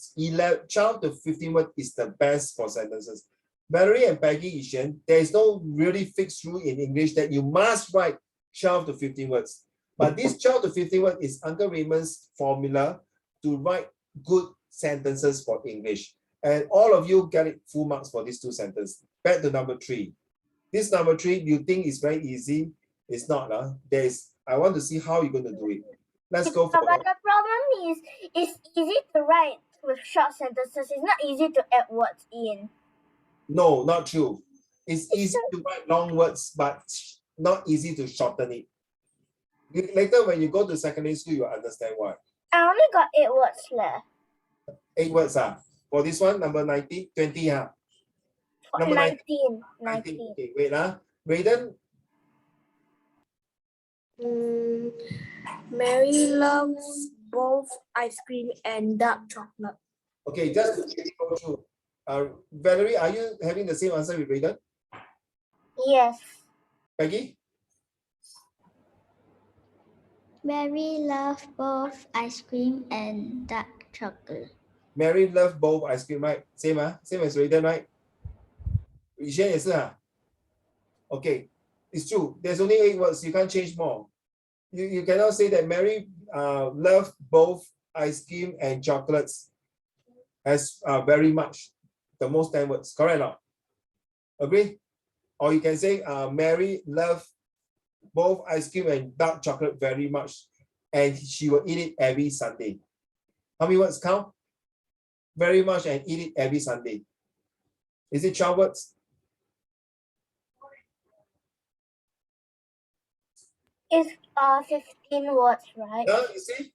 12 to 15 words is the best for sentences. Valerie and Peggy, Yishan, there is no really fixed rule in English that you must write 12 to 15 words. But this 12 to 15 words is Uncle Raymond's formula to write good sentences for English. And all of you get it full marks for these two sentences. Back to number 3. This number 3, you think is very easy. It's not. I want to see how you're going to do it. Let's go for But the problem is, it's easy to write with short sentences. It's not easy to add words in. No, not true. It's easy to write long words, but not easy to shorten it. Later, when you go to secondary school, you'll understand why. I only got 8 words left. 8 words for this one, number 19, 20 Number 19. 19. Okay, wait Raiden. Mary loves both ice cream and dark chocolate. Okay, just to go through. Valerie, are you having the same answer with Raiden? Yes. Peggy? Mary loves both ice cream and dark chocolate. Mary loves both ice cream, right? Same as Raiden, right? Yishan 也是 Okay, it's true. There's only 8 words. You can't change more. You cannot say that Mary loves both ice cream and chocolates as very much. The most 10 words. Correct or not? Agree? Or you can say Mary loves both ice cream and dark chocolate very much, and she will eat it every Sunday. How many words count? Very much and eat it every Sunday. Is it 12 words? It's 15 words, right? Yeah, you see?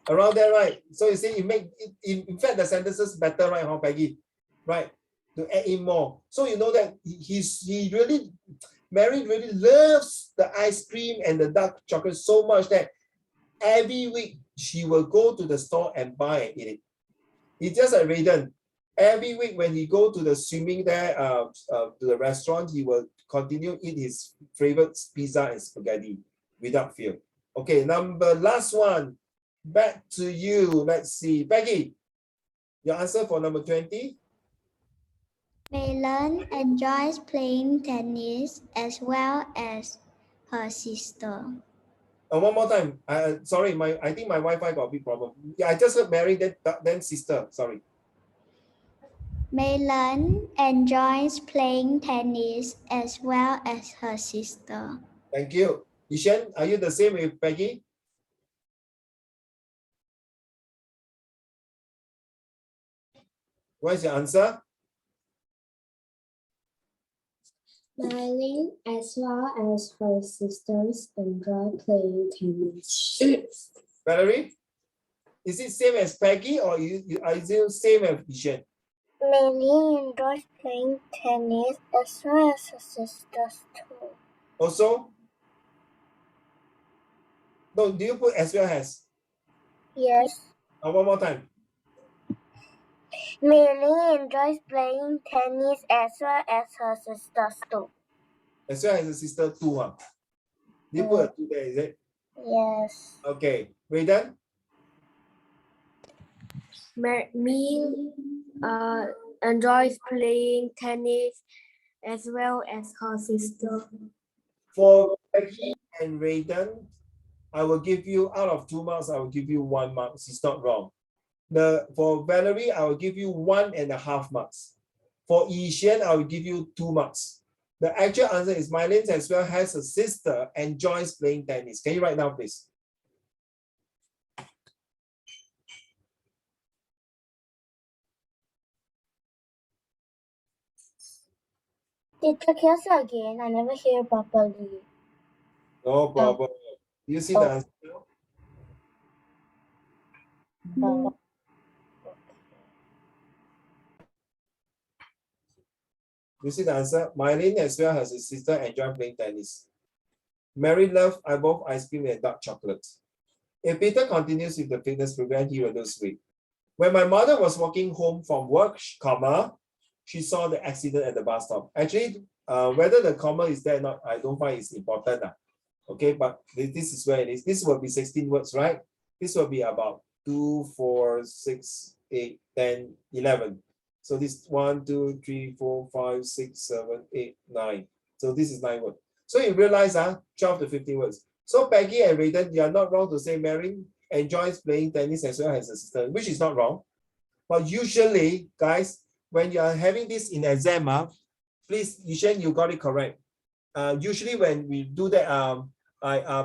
Around there, right? So you see, in fact, the sentences better, right, Peggy? Right? To add in more. So you know that Mary really loves the ice cream and the dark chocolate so much that every week she will go to the store and buy and eat it. It's just like Raiden. Every week when he go to the swimming there, to the restaurant, he will continue eat his favorite pizza and spaghetti without fear. Okay, last one. Back to you. Let's see. Peggy, your answer for number 20? Melon enjoys playing tennis as well as her sister. One more time. Sorry, I think my Wi-Fi got a big problem. Yeah, I just heard Mary, then sister. Sorry. Melon enjoys playing tennis as well as her sister. Thank you. Yishan, are you the same with Peggy? What is your answer? Mylene, as well as her sisters, enjoy playing tennis. Valerie, is it same as Peggy or is it same as Yishan? Mary enjoys playing tennis as well as her sisters too. Also? No, do you put as well as? Yes. One more time. Mary enjoys playing tennis as well as her sisters too. As well as a sister too, huh? Do you put a 2 there, is it? Yes. Okay. Raiden? Me enjoys playing tennis as well as her sister. For Peggy and Raiden, I will give you, out of 2 marks, I will give you 1 mark. It's not wrong. For Valerie, I will give you 1.5 marks. For Yishan, I will give you 2 marks. The actual answer is Mylene as well has a sister, enjoys playing tennis. Can you write down, please? Teacher, can you say again? I never hear properly. No problem. You see the answer now? You see the answer? Mylene as well has a sister, enjoy playing tennis. Mary loves both ice cream and dark chocolate. If Peter continues with the fitness program, he will lose weight. When my mother was walking home from work, comma, she saw the accident at the bus stop. Actually, whether the comma is there or not, I don't find it's important. Okay, but this is where it is. This will be 16 words, right? This will be about 2, 4, 6, 8, 10, 11. So this 1, 2, 3, 4, 5, 6, 7, 8, 9. So this is 9 words. So you realize 12 to 15 words. So Peggy and Raiden, you are not wrong to say Mary enjoys playing tennis as well as her sister, which is not wrong. But usually, guys, when you are having this in exam, please, Yishen, you got it correct. Usually when we do that,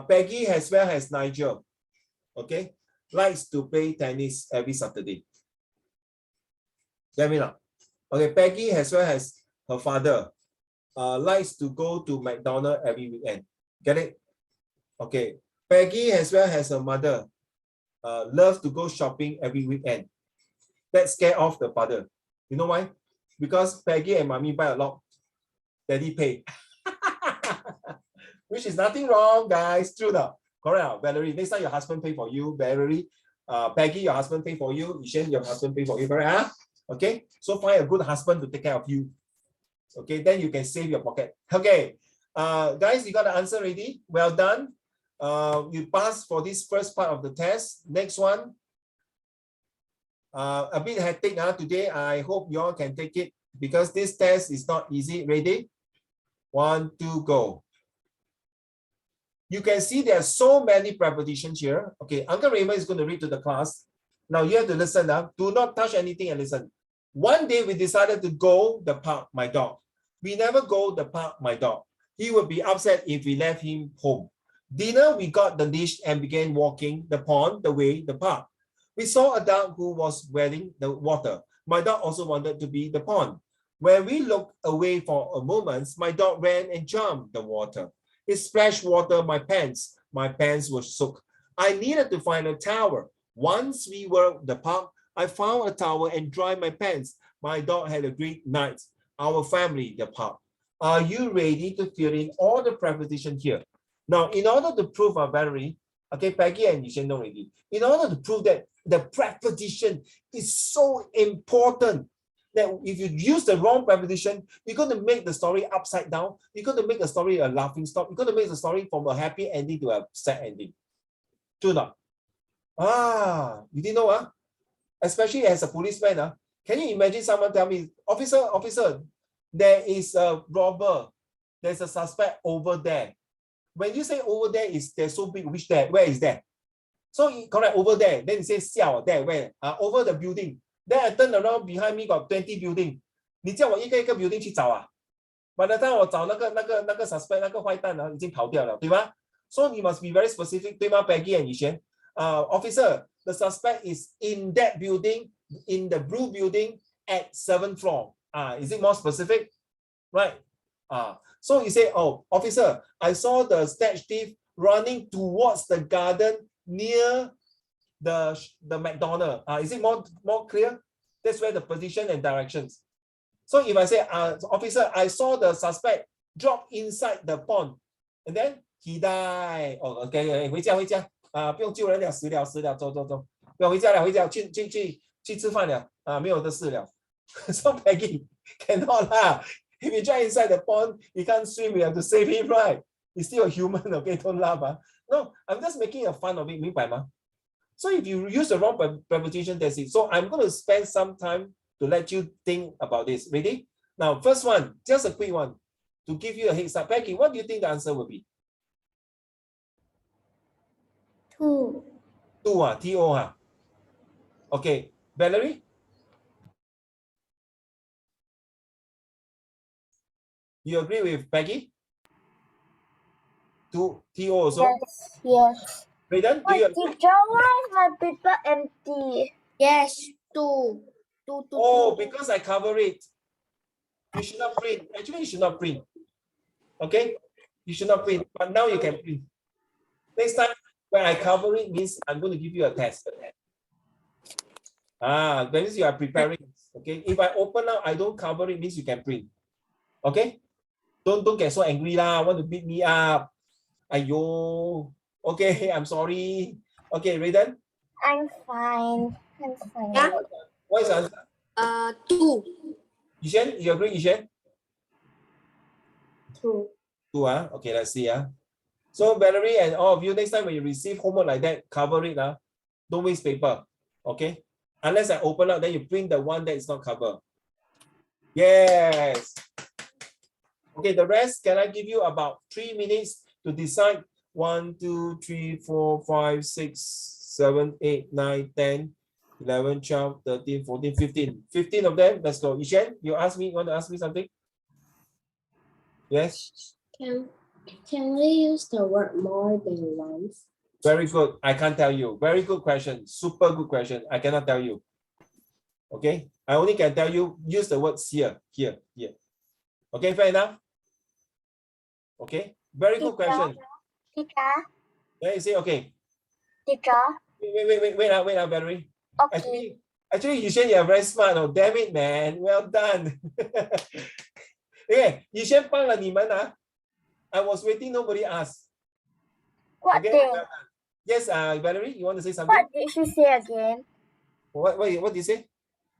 Peggy as well as Nigel, okay, likes to play tennis every Saturday. Get me now? Okay, Peggy as well as her father likes to go to McDonald's every weekend. Get it? Okay, Peggy as well as her mother loves to go shopping every weekend. That scare off the father. You know why? Because Peggy and mommy buy a lot, daddy pay. Which is nothing wrong, guys. True now. Correct. Valerie, next time your husband pay for you. Valerie, Peggy, your husband pay for you. Ishan, your husband pay for you. Correct? Okay. So find a good husband to take care of you. Okay, then you can save your pocket. Okay. Guys, you got the answer ready? Well done. You passed for this first part of the test. Next one. A bit hectic today. I hope you all can take it because this test is not easy. Ready? 1, 2, go. You can see there are so many prepositions here. Okay, Uncle Raymond is going to read to the class. Now you have to listen. Do not touch anything and listen. One day we decided to go the park, my dog. We never go the park, my dog. He would be upset if we left him home. Dinner, we got the leash and began walking the pond, the way, the park. We saw a dog who was wetting the water. My dog also wanted to be the pond. When we looked away for a moment, my dog ran and jumped the water. It splashed water on my pants. My pants were soaked. I needed to find a towel. Once we were at the park, I found a towel and dried my pants. My dog had a great night. Our family, the park. Are you ready to fill in all the prepositions here? Now, in order to prove our Valerie, okay, Peggy and Yishen know already. In order to prove that the preposition is so important, that if you use the wrong preposition, you're going to make the story upside down. You're going to make the story a laughing stock. You're going to make the story from a happy ending to a sad ending. True not? You didn't know, especially as a policeman. Can you imagine someone tell me, officer, there is a robber. There's a suspect over there. When you say over there, they're so big, which there? Where is that? So correct, over there. Then you say xiao, there, where? Over the building. Then I turn around, behind me got 20 building. 你叫我一个一个 building 去找啊 By the time 我找那个 suspect 那个坏蛋已经跑掉了，对吗？ So you must be very specific, 对吗 Peggy and Yishen? Officer, the suspect is in that building, in the blue building at 7th floor. Is it more specific? Right? So you say, oh, officer, I saw the snatch thief running towards the garden near the McDonald's. Is it more clear? That's where the position and directions. So if I say, officer, I saw the suspect drop inside the pond, and then he died. Oh, okay, 回家，不用救人了，死了，走，不要回家了，去吃饭了，没有的事了。So Peggy cannot lah. If you jump inside the pond, he can't swim. You have to save him, right? He's still a human, okay? Don't laugh. No, I'm just making a fun of it, 明白吗? So if you use the wrong preposition, that's it. So I'm going to spend some time to let you think about this. Ready? Now, first one, just a quick one to give you a heads up. Peggy, what do you think the answer will be? 2. T-O. Okay, Valerie? You agree with Peggy? 2, T-O also? Yes. Raiden, do you agree? Teacher, why is my paper empty? Yes, 2. Oh, because I cover it. You should not print. Actually, you should not print. Okay? You should not print, but now you can print. Next time, when I cover it, means I'm going to give you a test. That means you are preparing. Okay? If I open now, I don't cover it, means you can print. Okay? Don't get so angry lah. Want to beat me up. Ayo. Okay, I'm sorry. Okay, Raiden. I'm fine. I'm fine. Yeah. What is the answer? 2. Yishan, you agree, Yishan? 2. 2, okay, let's see. So Valerie and all of you, next time when you receive homework like that, cover it. Don't waste paper. Okay? Unless I open up, then you print the one that is not covered. Yes. Okay, the rest, can I give you about 3 minutes to decide? 1, 2, 3, 4, 5, 6, 7, 8, 9, 10, 11, 12, 13, 14, 15. 15 of them. Let's go. Ishan, you want to ask me something? Yes? Can we use the word more than once? Very good. I can't tell you. Very good question. Super good question. I cannot tell you. Okay? I only can tell you, use the words here, here, here. Okay, fair enough? Okay? Very good question. Teacher. Then you say, okay. Teacher. Wait, Valerie. Okay. Actually, Yushen, you're very smart. Oh, damn it, man. Well done. Okay, Yushen 帮了你们啊. I was waiting, nobody asked. What Okay, thing? well done. Yes, Valerie, you want to say something? What did she say again? What did you say?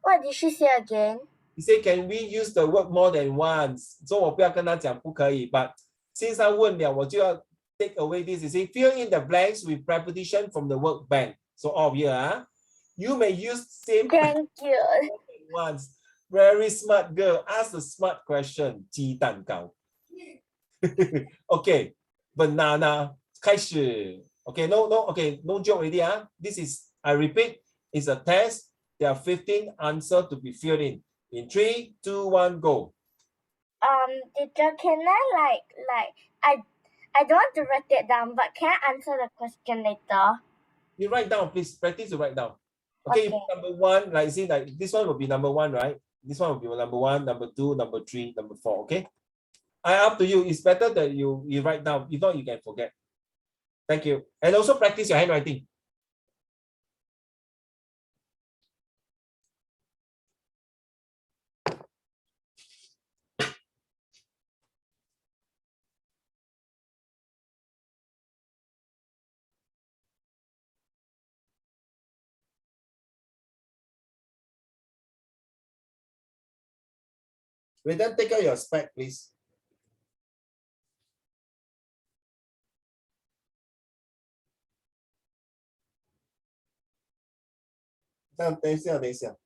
What did she say again? He said, can we use the word more than once? So 我不要跟他讲不可以 but since 他问了，我就要 take away this. You see, fill in the blanks with preposition from the word bank. So all of you, you may use same Thank you. once. Very smart girl. Ask the smart question. 鸡蛋糕. Okay, banana. 开始. Okay, okay, no joke already. This is, I repeat, it's a test. There are 15 answers to be filled in. In 3, 2, 1, go. Teacher, can I I don't want to write it down, but can I answer the question later? You write down, please. Practice to write down. Okay, Okay. number 1, like see, like this one will be number 1, right? This one will be number 1, number 2, number 3, number 4. Okay. Up to you. It's better that you write down. If not, you can forget. Thank you. And also practice your handwriting. Well, then take out your spec, please.等一下。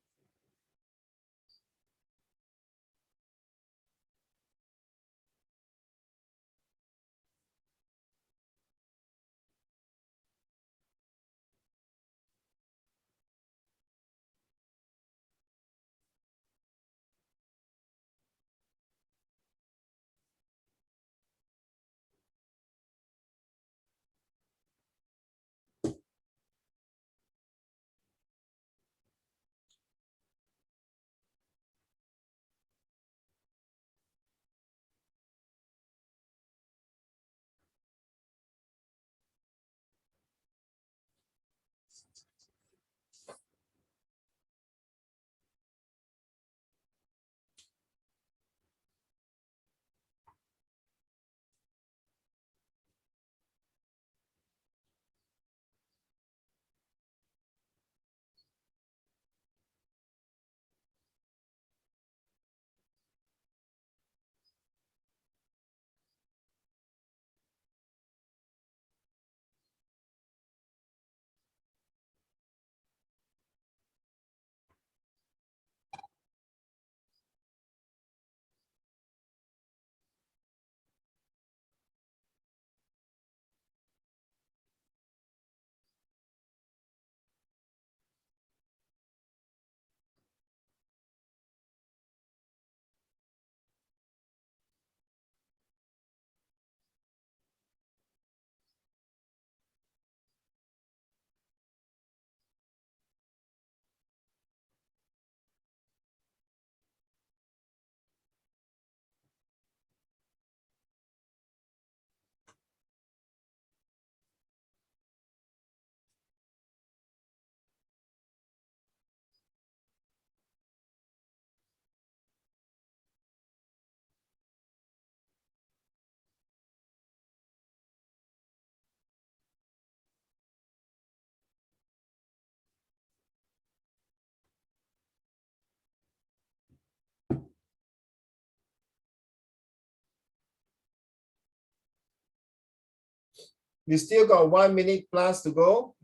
We still got 1 minute plus to go.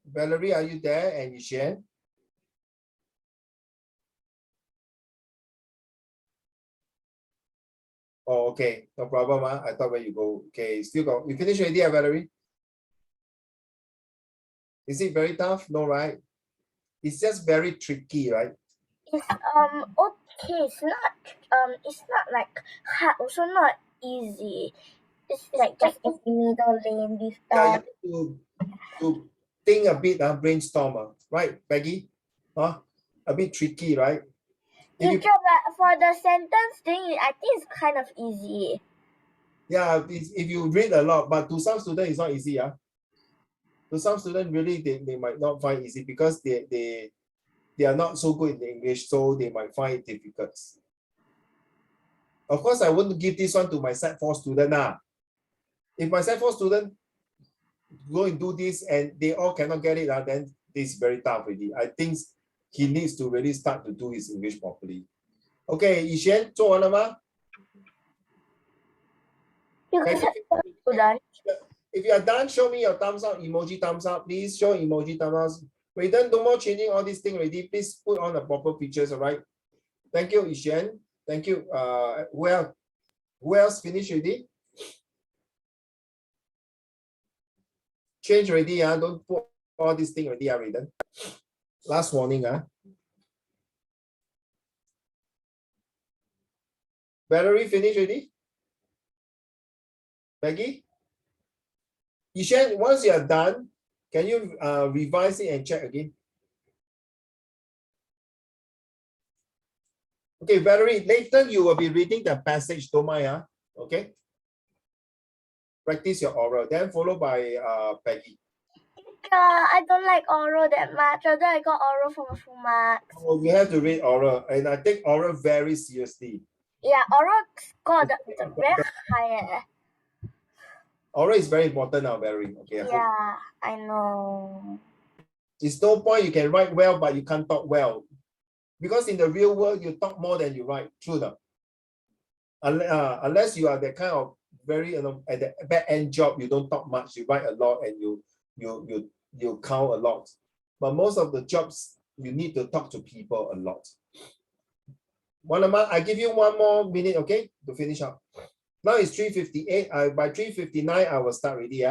Valerie, are you there? And Yishan? Oh, okay. No problem. I thought where you go. Okay, still got. You finished already, Valerie? Is it very tough? No, right? It's just very tricky, right? It's okay. It's not like hard. Also not easy. It's like just in the middle lane with Yeah, you have to think a bit, brainstorm, right, Peggy? Huh? A bit tricky, right? If you, teacher, but for the sentence thing, I think it's kind of easy. yeah, if you read a lot, but to some students it's not easy. To some students, really, they might not find easy because they are not so good in English, so they might find it difficult. Of course, I wouldn't give this one to my Set 4 student. If my Set 4 student go and do this and they all cannot get it, then this is very tough already. I think he needs to really start to do his English properly. Okay, Yishan, 做完了吗? If you are done, show me your thumbs up, emoji thumbs up. Please show emoji thumbs up. We done no more changing all these things already. Please put on the proper pictures, all right? Thank you, Yishan. Thank you. Who else finished already? Change already, don't put all these things already, Raiden. Last warning, Valerie finished already? Maggie? Yishan, once you are done, can you revise it and check again? Okay, Valerie, later you will be reading the passage, don't mind, okay? Practice your oral, then followed by Peggy. I don't like oral that much. Although I got oral for full marks. Oh, you have to read oral, and I take oral very seriously. Yeah, oral score the very high. Oral is very important now, Valerie. Okay. Yeah, I know. It's no point you can write well, but you can't talk well. Because in the real world, you talk more than you write. True though. Unless you are that kind of very at the back end job, you don't talk much, you write a lot and you count a lot. But most of the jobs, you need to talk to people a lot. I give you 1 more minute, okay, to finish up. Now it's 3:58. By 3:59, I will start already.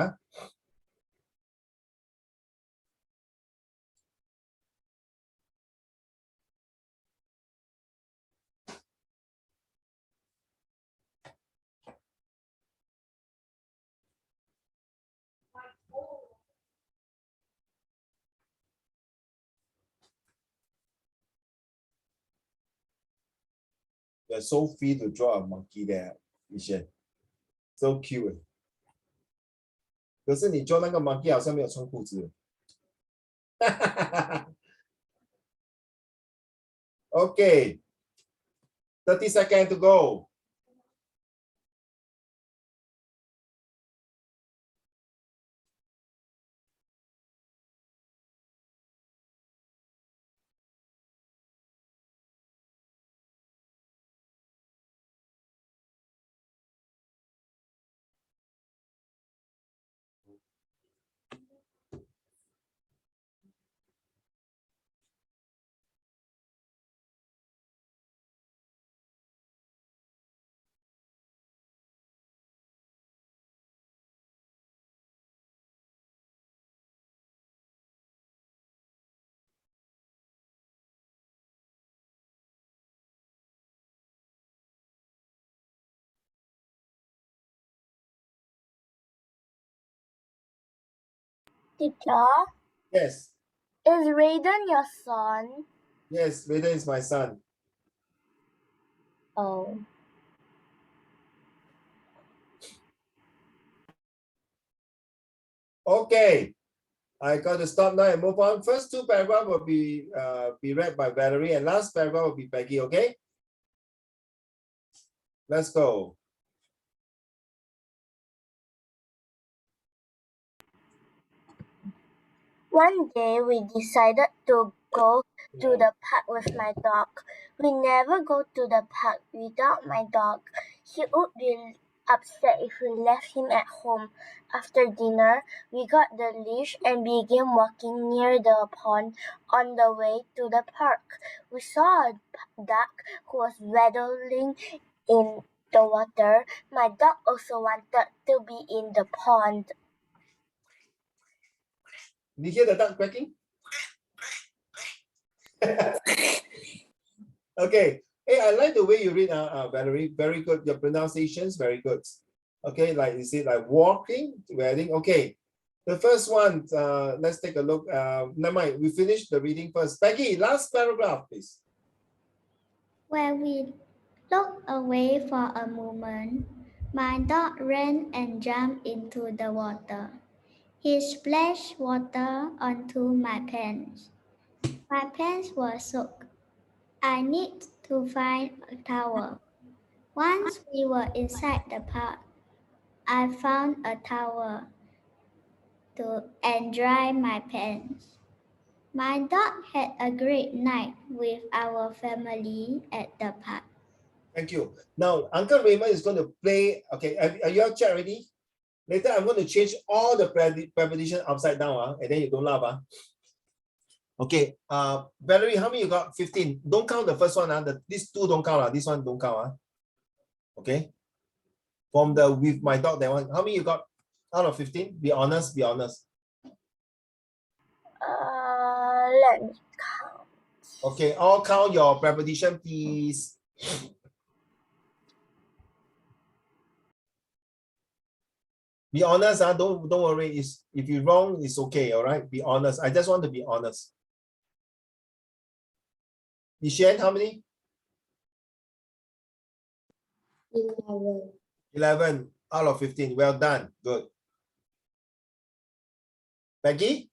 You're so free to draw a monkey there, Yishan. So cute. 可是你做那个 monkey 好像没有穿裤子。Okay, 30 seconds to go. Teacher? Yes. Is Raiden your son? Yes, Raiden is my son. Oh. Okay, I got to stop now and move on. First 2 paragraphs will be read by Valerie, and last paragraph will be Peggy. Okay, let's go. One day we decided to go to the park with my dog. We never go to the park without my dog. He would be upset if we left him at home. After dinner, we got the leash and began walking near the pond on the way to the park. We saw a duck who was waddling in the water. My dog also wanted to be in the pond. You hear the duck quacking? Okay. Hey, I like the way you read, Valerie. Very good. Your pronunciation's very good. Okay, like you see, like walking, wedding. Okay. The first one, let's take a look. Never mind, we finished the reading first. Peggy, last paragraph, please. When we looked away for a moment, my dog ran and jumped into the water. He splashed water onto my pants. My pants were soaked. I needed to find a towel. Once we were inside the park, I found a towel and dried my pants. My dog had a great night with our family at the park. Thank you. Now, Uncle Raymond is going to play. Okay, are you all chat ready? Later, I'm going to change all the preposition upside down, and then you don't laugh. Okay, Valerie, how many you got? 15. Don't count the first one. These two don't count. This one don't count. Okay. From the with my dog, that one. How many you got out of 15? Be honest, be honest. Let me count. Okay, all count your preposition, please. Be honest, don't worry. If you're wrong, it's okay, all right? Be honest. I just want to be honest. Ishan, how many? 11. 11 out of 15. Well done. Good. Peggy?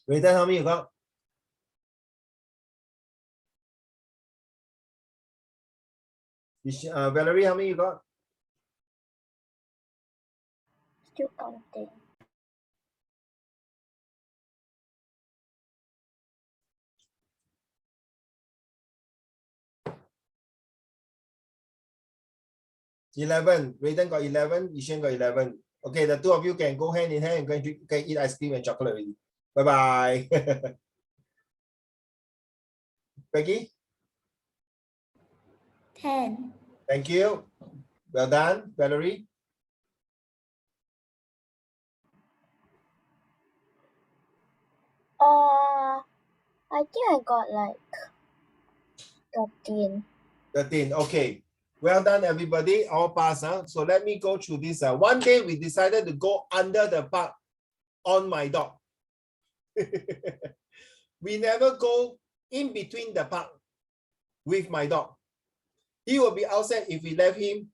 Rayton, how many you got? Valerie, how many you got? Still counting. Rayton got 11. Ishan got 11. Okay, the two of you can go hand in hand and can eat ice cream and chocolate already. Bye-bye. Peggy? 10. Thank you. Well done. Valerie? I think I got like 13. 13. Okay. Well done, everybody. All pass. So let me go through this. One day we decided to go under the park on my dog. We never go in between the park with my dog. He will be outside if we left him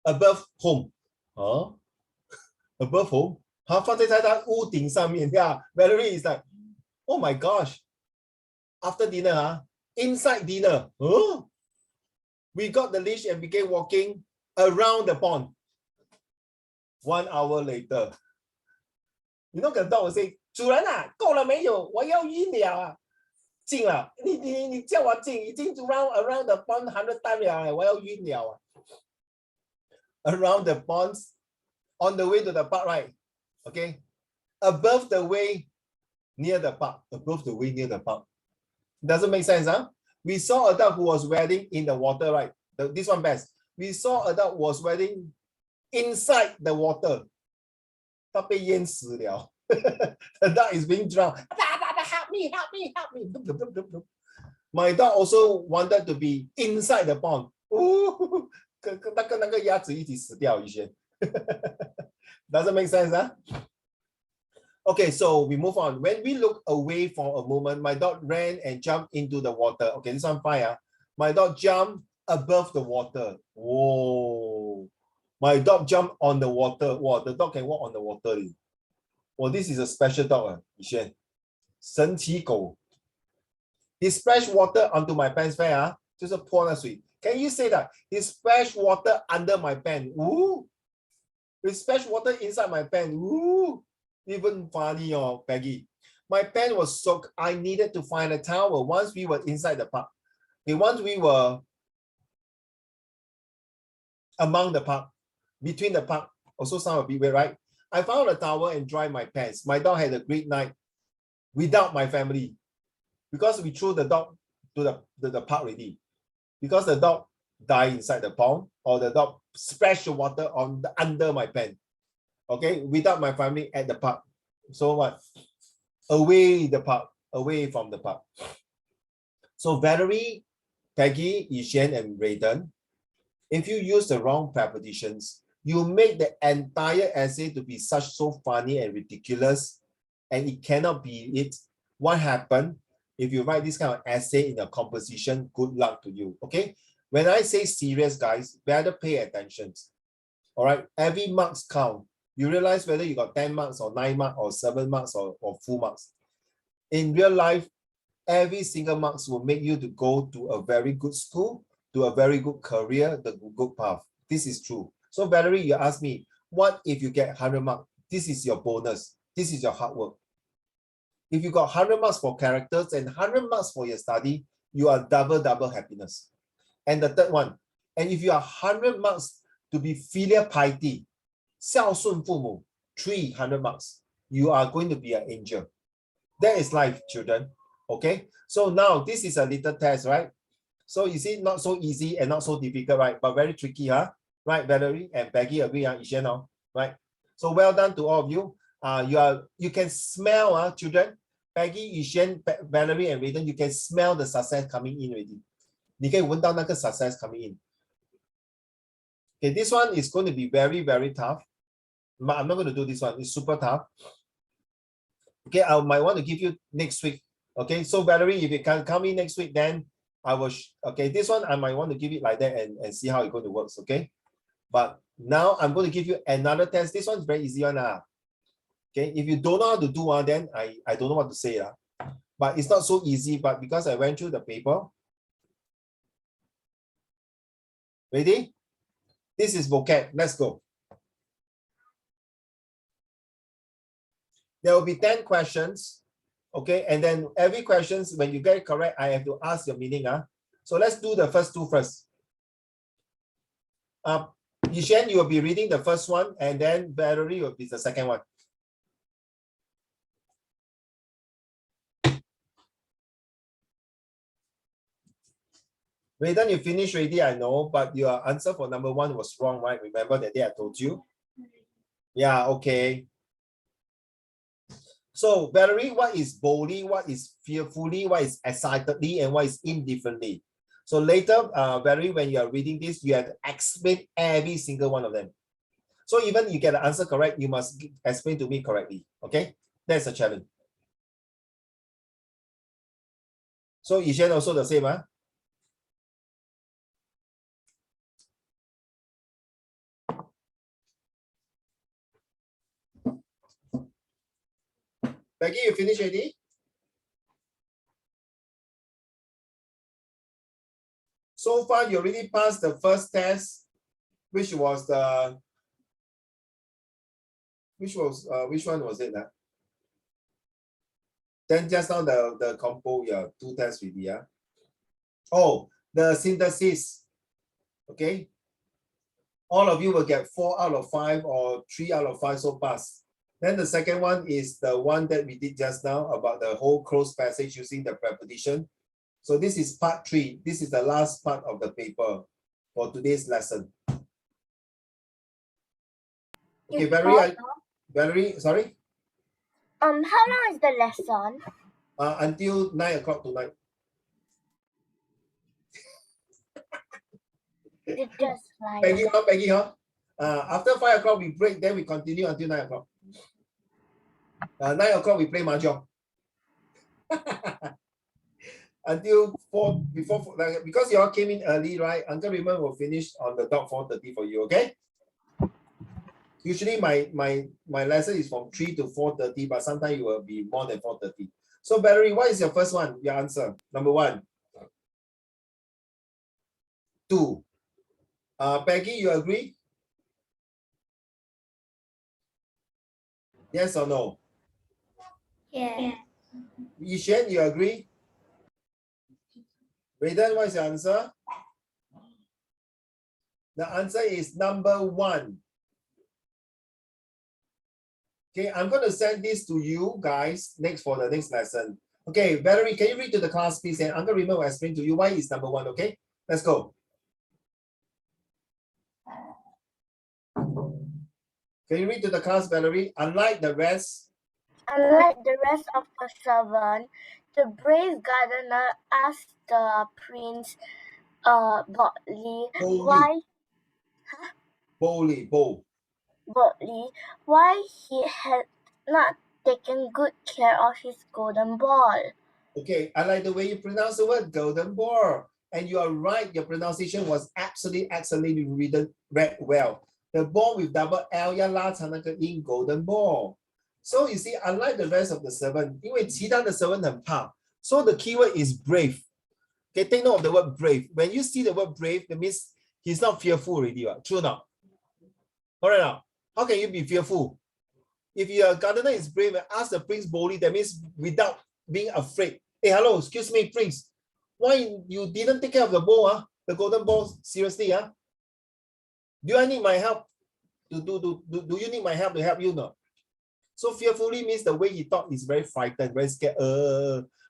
above home. Huh? Above home? 他放在他屋顶上面. Yeah, Valerie is like, oh my gosh. After dinner, inside dinner, we got the leash and began walking around the pond. 1 hour later, you know the dog will say, 主人啊，够了没有？我要晕了啊！进了，你叫我进，已经 around the pond 100 times 了，我要晕了啊！ Around the ponds, on the way to the park, right? Okay, above the way near the park. Above the way near the park. Doesn't make sense, huh? We saw a dog who was wading in the water, right? This one best. We saw a dog was wading inside the water. 他被淹死了。The dog is being drowned. Help me, help me, help me. My dog also wanted to be inside the pond. 跟那个鸭子一起死掉以前。Doesn't make sense, huh? Okay, so we move on. When we look away for a moment, my dog ran and jumped into the water. Okay, this one fine. My dog jumped above the water. Whoa. My dog jumped on the water. Wow, the dog can walk on the water. Well, this is a special dog, Yishen. 神奇狗. He splashed water onto my pants, 就是泼那水. Can you say that? He splashed water under my pants. Ooh. He splashed water inside my pants. Ooh. Even funny, Peggy. My pants was soaked. I needed to find a towel once we were inside the park. Okay, once we were among the park, between the park, also sound a bit weird, right? I found a towel and dried my pants. My dog had a great night without my family because we threw the dog to the park already. Because the dog died inside the pond, or the dog splashed the water under my pants. Okay, without my family at the park. So what? Away from the park. So Valerie, Peggy, Yishen, and Raiden, if you use the wrong prepositions, you make the entire essay to be so funny and ridiculous, and it cannot be it. What happened if you write this kind of essay in a composition? Good luck to you. Okay, when I say serious, guys, better pay attention. All right, every marks count. You realize whether you got 10 marks or 9 marks or 7 marks or full marks. In real life, every single marks will make you to go to a very good school, to a very good career, the good path. This is true. So Valerie, you ask me, what if you get 100 marks? This is your bonus. This is your hard work. If you got 100 marks for characters and 100 marks for your study, you are double happiness. And the third one, and if you are 100 marks to be filial piety, 孝顺父母, 300 marks, you are going to be an angel. That is life, children. Okay, so now this is a little test, right? So you see, not so easy and not so difficult, right? But very tricky, huh? Right, Valerie and Peggy agree, Yishen, right? So well done to all of you. You can smell, children, Peggy, Yishen, Valerie, and Raiden, you can smell the success coming in already. 你可以闻到那个 success coming in. Okay, this one is going to be very tough. But I'm not going to do this one. It's super tough. Okay, I might want to give you next week. Okay, so Valerie, if you can come in next week, then I will. Okay, this one I might want to give it like that and see how it's going to work. Okay, but now I'm going to give you another test. This one's very easy one. Okay, if you don't know how to do, then I don't know what to say. But it's not so easy, but because I went through the paper. Ready? This is vocab. Let's go. There will be 10 questions. Okay, and then every question, when you get it correct, I have to ask your meaning. So let's do the first two first. Yishen, you will be reading the first one, and then Valerie will be the second one. Raiden, you finished already, I know, but your answer for number 1 was wrong, right? Remember that day I told you? Yeah, okay. So, Valerie, what is boldly, what is fearfully, what is excitedly, and what is indifferently? So later, Valerie, when you are reading this, you have to explain every single one of them. So even you get the answer correct, you must explain to me correctly, okay? That's a challenge. So Yishen also the same, Becky, you finished already? So far, you already passed the first test, which was the, which one was it? Then just now the compo, yeah, 2 tests with you. Oh, the synthesis. Okay. All of you will get 4 out of 5 or 3 out of 5, so pass. Then the second one is the one that we did just now about the whole closed passage using the preposition. So this is part 3. This is the last part of the paper for today's lesson. Okay, Valerie, sorry? How long is the lesson? Until 9 o'clock tonight. Just Peggy, after 5 o'clock we break, then we continue until 9 o'clock. 9 o'clock we play mahjong. Until 4, before, because you all came in early, right? Uncle Raymond will finish on the dot 4:30 for you, okay? Usually my lesson is from 3 to 4:30, but sometimes it will be more than 4:30. So Valerie, what is your first one? Your answer. Number 1. 2. Peggy, you agree? Yes or no? Yes. Yishen, you agree? Raiden, what is your answer? The answer is number 1. Okay, I'm going to send this to you guys for the next lesson. Okay, Valerie, can you read to the class, please? And Uncle Raymond will explain to you why it's number 1, okay? Let's go. Can you read to the class, Valerie? Unlike the rest of the servants, the brave gardener asked the prince boldly why he had not taken good care of his golden ball. Okay, I like the way you pronounce the word golden ball. And you are right, your pronunciation was absolutely read well. The ball with double L 要拉长那个音 golden ball. So you see, unlike the rest of the servant, 因为其他的 servant 很怕, so the keyword is brave. Okay, take note of the word brave. When you see the word brave, that means he's not fearful already. Right? True or not? Alright now, how can you be fearful? If your gardener is brave and ask the prince boldly, that means without being afraid. Hey, hello, excuse me, prince. Why you didn't take care of the ball, the golden ball? Seriously, do I need my help? Do you need my help to help you? No. So fearfully means the way he thought is very frightened, very scared.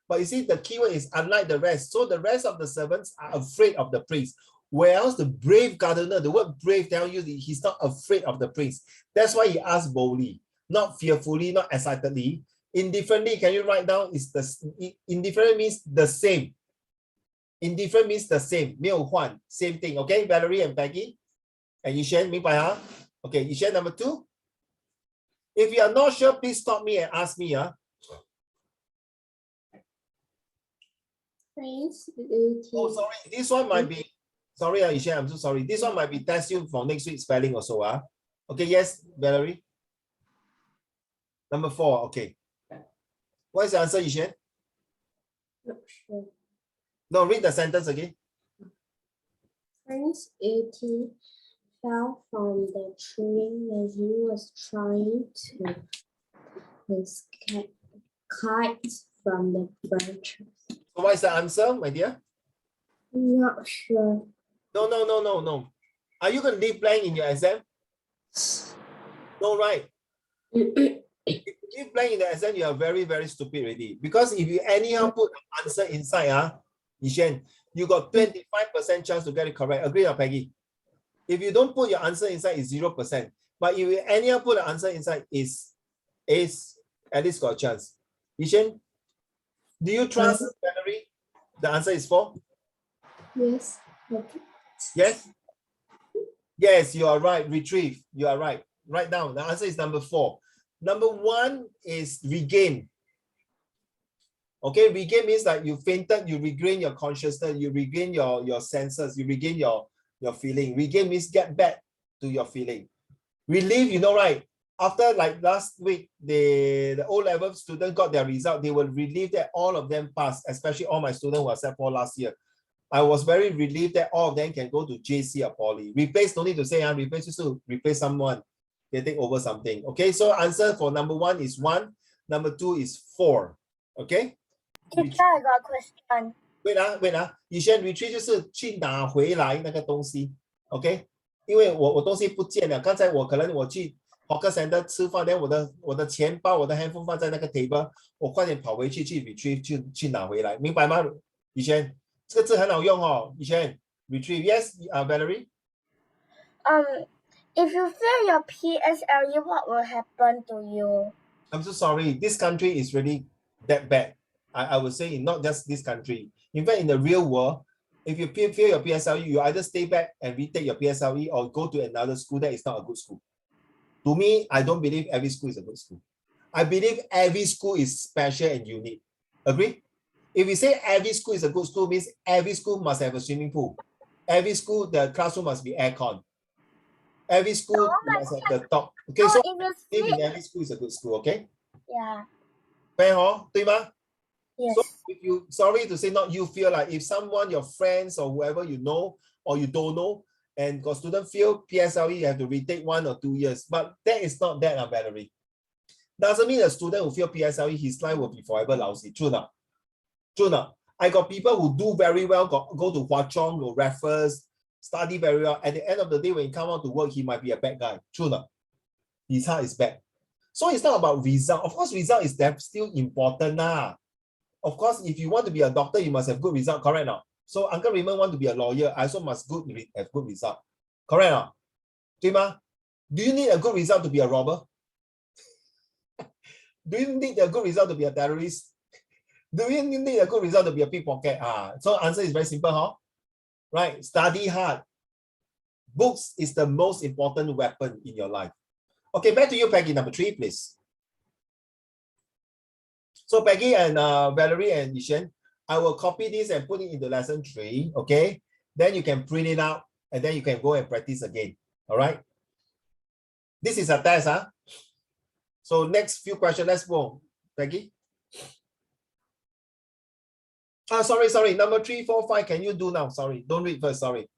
But you see, the keyword is unlike the rest. So the rest of the servants are afraid of the prince. Whereas the brave gardener, the word brave tells you that he's not afraid of the prince. That's why he asked boldly, not fearfully, not excitedly. Indifferently, can you write down? Indifferent means the same. Indifferent means the same. 没有换, same thing. Okay, Valerie and Peggy and Yishen, 明白哈? Okay, Yishen, number 2. If you are not sure, please stop me and ask me. Prince Oh, sorry. This one might be. Sorry, Yishen, I'm so sorry. This one might be test you for next week's spelling also. Okay, yes, Valerie. Number 4. Okay. What is the answer, Yishen? Not sure. No, read the sentence again. Prince 80 fell from the tree when he was trying to escape kites from the branches. So what is the answer, my dear? Not sure. No. Are you going to leave blank in your exam? No, right. If you leave blank in the exam, you are very, very stupid already. Because if you anyhow put the answer inside, Yishen, you got 25% chance to get it correct. Agree, Peggy? If you don't put your answer inside, it's 0%. But if you anyhow put the answer inside, is at least got a chance. Yishen, do you trust Valerie? The answer is 4? Yes. Okay. Yes? Yes, you are right. Retrieve. You are right. Write down. The answer is number 4. Number 1 is regain. Okay, regain means that you fainted, you regain your consciousness, you regain your senses, you regain your feeling. Regain means get back to your feeling. Relieve, you know, right? After like last week, the O-level students got their result, they were relieved that all of them passed, especially all my students who were set for last year. I was very relieved that all of them can go to JC or Poly. Replace, no need to say, replace is to replace someone. They take over something. Okay, so answer for number 1 is 1. Number 2 is 4. Okay? Teacher, I got a question. wait 以前 retrieve 就是去拿回来那个东西 ，OK？ 因为我东西不见了，刚才我可能我去 hawker center 吃饭，然后我的钱包、我的 handphone 放在那个 table， 我快点跑回去 retrieve 去拿回来，明白吗？以前这个字很好用哦，以前 retrieve yes, Valerie. If you fail your PSLE, what will happen to you? I'm so sorry. This country is really that bad. I would say not just this country. In fact, in the real world, if you fail your PSLE, you either stay back and retake your PSLE or go to another school that is not a good school. To me, I don't believe every school is a good school. I believe every school is special and unique. Agree? If we say every school is a good school, means every school must have a swimming pool. Every school, the classroom must be aircon. Every school No, must have the top. Okay, no, so it will live in sleep. every school is a good school, okay? Yeah. Fair, huh? 对吗? Yes. So if you, sorry to say not you feel like if someone, your friends or whoever you know or you don't know, and got student feel PSLE, you have to retake 1 or 2 years. But that is not that, Valerie. Doesn't mean a student who fail PSLE, his life will be forever lousy. True not? True not? I got people who do very well, go to Hwa Chong, go Raffles, study very well. At the end of the day, when he come out to work, he might be a bad guy. True not? His heart is bad. So it's not about result. Of course, result is still important. Of course, if you want to be a doctor, you must have good result, correct now? So Uncle Raymond want to be a lawyer, I also must have good result. Correct now? 对吗? Do you need a good result to be a robber? Do you need a good result to be a terrorist? Do you need a good result to be a pickpocket? So answer is very simple, huh? Right? Study hard. Books is the most important weapon in your life. Okay, back to you, Peggy, number 3, please. So Peggy and Valerie and Yishen, I will copy this and put it into lesson 3, okay? Then you can print it out and then you can go and practice again, all right? This is a test, huh? So next few questions, let's go. Peggy? Sorry. Number 3, 4, 5, can you do now? Sorry, don't read first, sorry.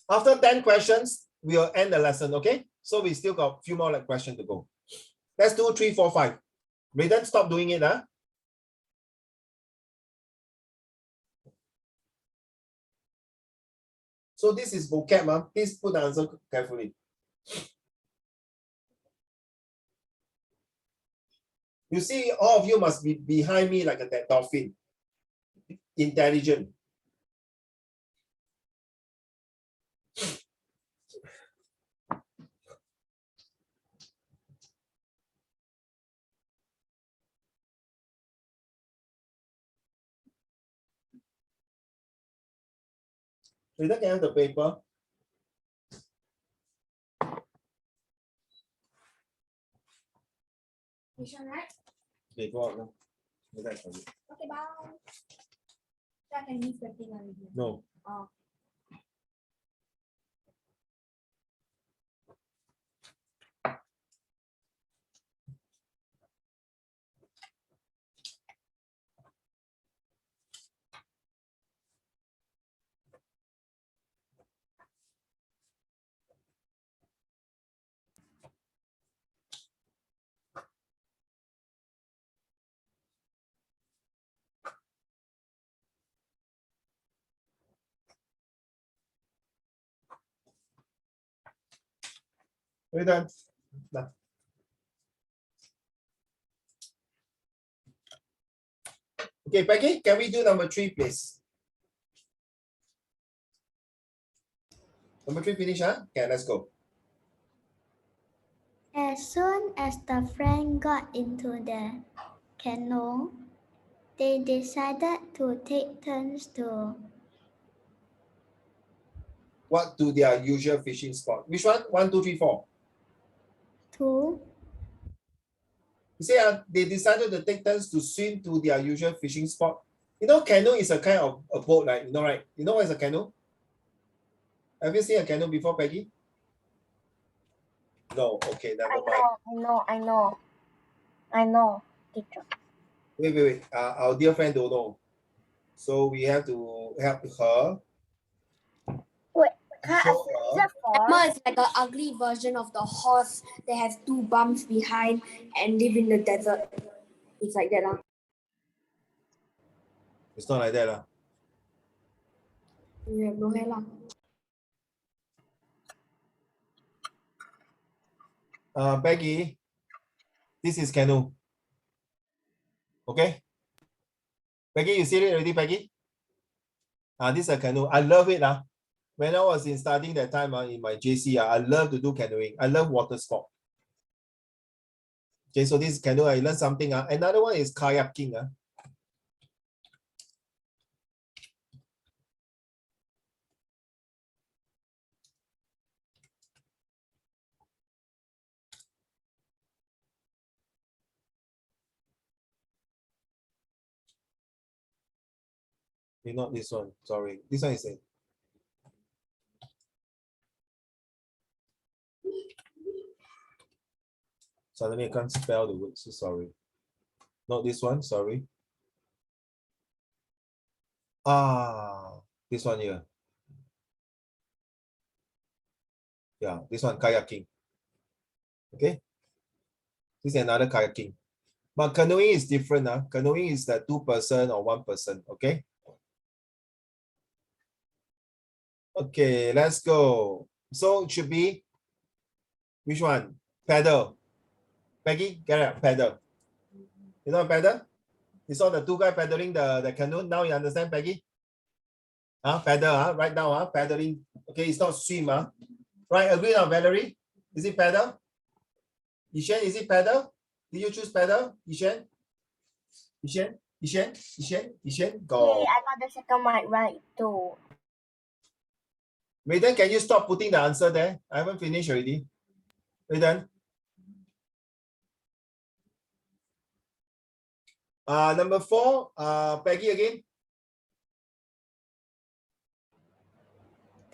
After 10 questions, we'll end the lesson, okay? So we still got a few more questions to go. Let's do 3, 4, 5. Raiden, stop doing it, huh? So this is vocab, huh? Please put the answer carefully. You see, all of you must be behind me like a dolphin. Intelligent. Raiden, can I have the paper? You sure, right? Okay, go out now. Okay, bye. That can use the thing already. No. Oh. Raiden. Nah. Okay, Becky, can we do number 3, please? Number 3 finish, huh? Okay, let's go. As soon as the friends got into the canoe, they decided to take turns to What to their usual fishing spot? Which one? 1, 2, 3, 4. to You see, they decided to take turns to swim to their usual fishing spot. You know, canoe is a kind of a boat, right? You know, right? You know what is a canoe? Have you seen a canoe before, Peggy? No. Okay, never mind. I know, teacher. Wait. Our dear friend don't know. So we have to help her. Wait, can I Show is her. it for? Emma is like an ugly version of the horse that has 2 bumps behind and live in the desert. It's like that. It's not like that. You have no hair. Peggy, this is canoe. Okay? Peggy, you see it already, Peggy? This is a canoe. I love it. When I was in studying that time in my JC, I love to do canoeing. I love water sport. Okay, so this is canoe. I learned something. Another one is kayaking. Not this one. Sorry. This one is it. Suddenly I can't spell the word. So sorry. Not this one. Sorry. This one here. Yeah, this one kayaking. Okay. This is another kayaking. But canoeing is different. Canoeing is the 2 person or 1 person. Okay. Okay, let's go. So it should be which one? Paddle. Peggy, get it. Paddle. You know paddle? You saw the 2 guys paddling the canoe. Now you understand, Peggy? Paddle. Right now, paddling. Okay, it's not swim. Right, agree now, Valerie? Is it paddle? Yishan, is it paddle? Did you choose paddle? Yishan? Yishan, go. Hey, I got the second one right too. Raiden, can you stop putting the answer there? I haven't finished already. Raiden? Number 4, Peggy again.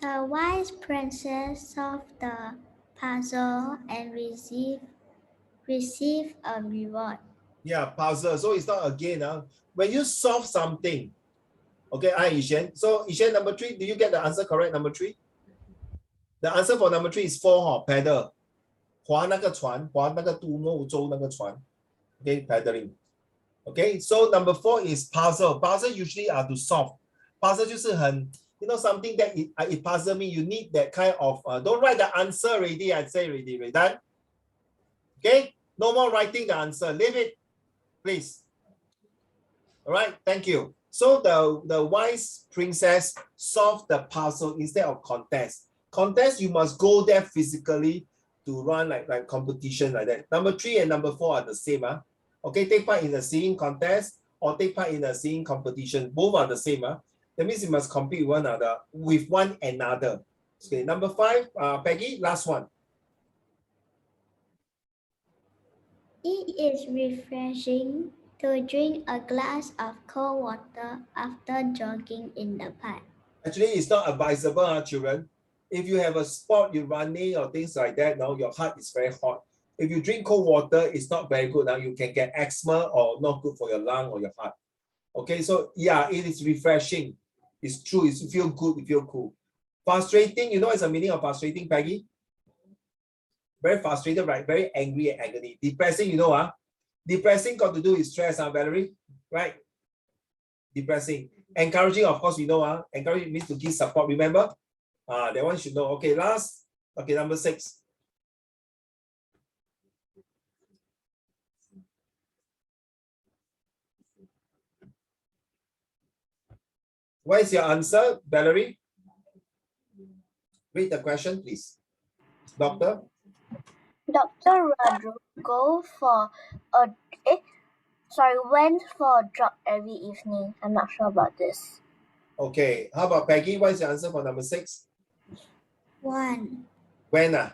The wise princess solved the puzzle and received a reward. Yeah, puzzle. So it's not again. When you solve something, okay, Yishan. So Yishan, number 3, do you get the answer correct? Number 3? The answer for number 3 is 4, paddle. 划那个船，划那个独木舟那个船。Okay, paddling. Okay, so number 4 is puzzle. Puzzle usually are to solve. Puzzle 就是很 something that it puzzle me. You need that kind of don't write the answer already. I say already. Done? Okay, no more writing the answer. Leave it, please. All right, thank you. So the wise princess solved the puzzle instead of contest. Contest, you must go there physically to run like competition like that. Number 3 and number 4 are the same. Okay, take part in a singing contest or take part in a singing competition. Both are the same. That means you must compete with one another. Okay, number 5, Peggy, last one. It is refreshing to drink a glass of cold water after jogging in the park. Actually, it's not advisable, children. If you have a sport, you're running or things like that, now your heart is very hot. If you drink cold water, it's not very good. Now you can get asthma or not good for your lung or your heart. Okay, so yeah, it is refreshing. It's true. You feel good. You feel cool. Frustrating. You know what's the meaning of frustrating, Peggy? Very frustrated, right? Very angry and agony. Depressing, you know, depressing got to do with stress, Valerie, right? Depressing. Encouraging, of course, we know, encouraging means to give support. Remember? That one should know. Okay, last. Okay, number 6. What is your answer, Valerie? Read the question, please. Doctor? Dr. Rodrigo went for a jog every evening. I'm not sure about this. Okay, how about Peggy? What is your answer for number 6? 1. When?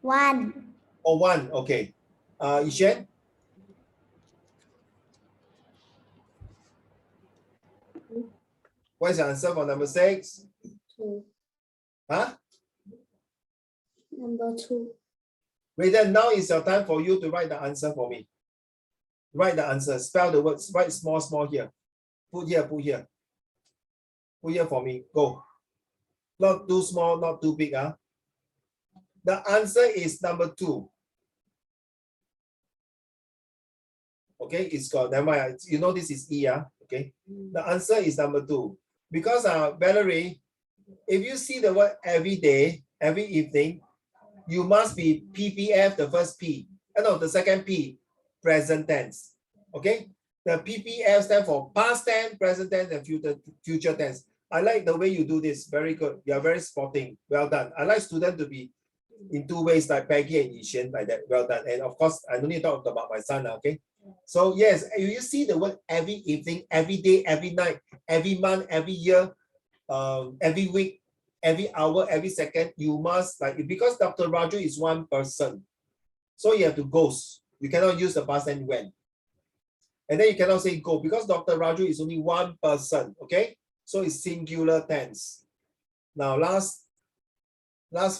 1. Oh, 1. Okay. Yishan? What is your answer for number 6? 2. Huh? Number 2. Raiden, now is your time for you to write the answer for me. Write the answer. Spell the words. Write small here. Put here, put here. Put here for me. Go. Not too small, not too big. The answer is number 2. Okay, it's got, never mind. You know this is E. Okay. The answer is number 2. Because Valerie, if you see the word every day, every evening, you must be PPF, the first P. No, the second P, present tense. Okay? The PPF stands for past tense, present tense, and future tense. I like the way you do this. Very good. You are very sporting. Well done. I like students to be in 2 ways, like Peggy and Yishan, like that. Well done. And of course, I don't need to talk about my son. Okay? So yes, you see the word every evening, every day, every night, every month, every year, every week, every hour, every second, you must, because Dr. Raju is one person, so you have to goes. You cannot use the past tense when. And then you cannot say go because Dr. Raju is only one person, okay? So it's singular tense. Now last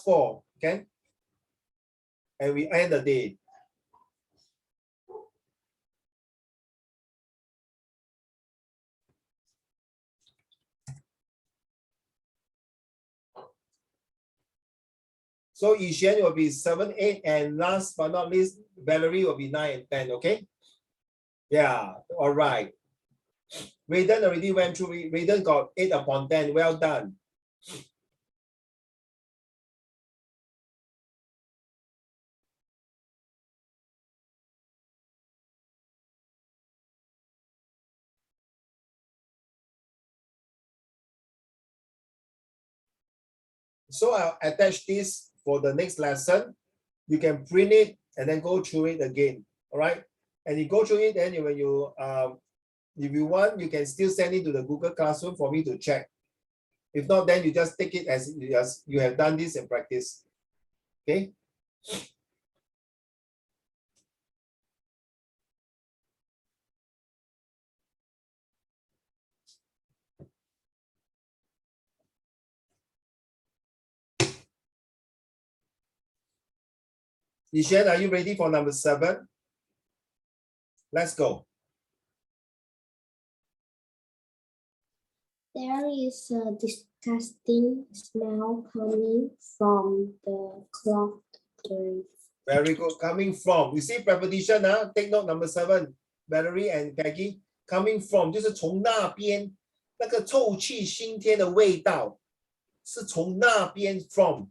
4, okay? And we end the day. So Yishan will be 7, 8, and last but not least, Valerie will be 9 and 10, okay? Yeah, all right. Raiden already went through it. Raiden got 8 upon 10. Well done. So I'll attach this for the next lesson. You can print it and then go through it again. All right. And you go through it, then when you if you want, you can still send it to the Google Classroom for me to check. If not, then you just take it as you have done this and practice. Okay. Yishan, are you ready for number 7? Let's go. There is a disgusting smell coming from the clogged drain. Very good. Coming from. You see preposition, take note number 7. Valerie and Peggy. Coming from 就是从那边那个臭气熏天的味道是从那边 from.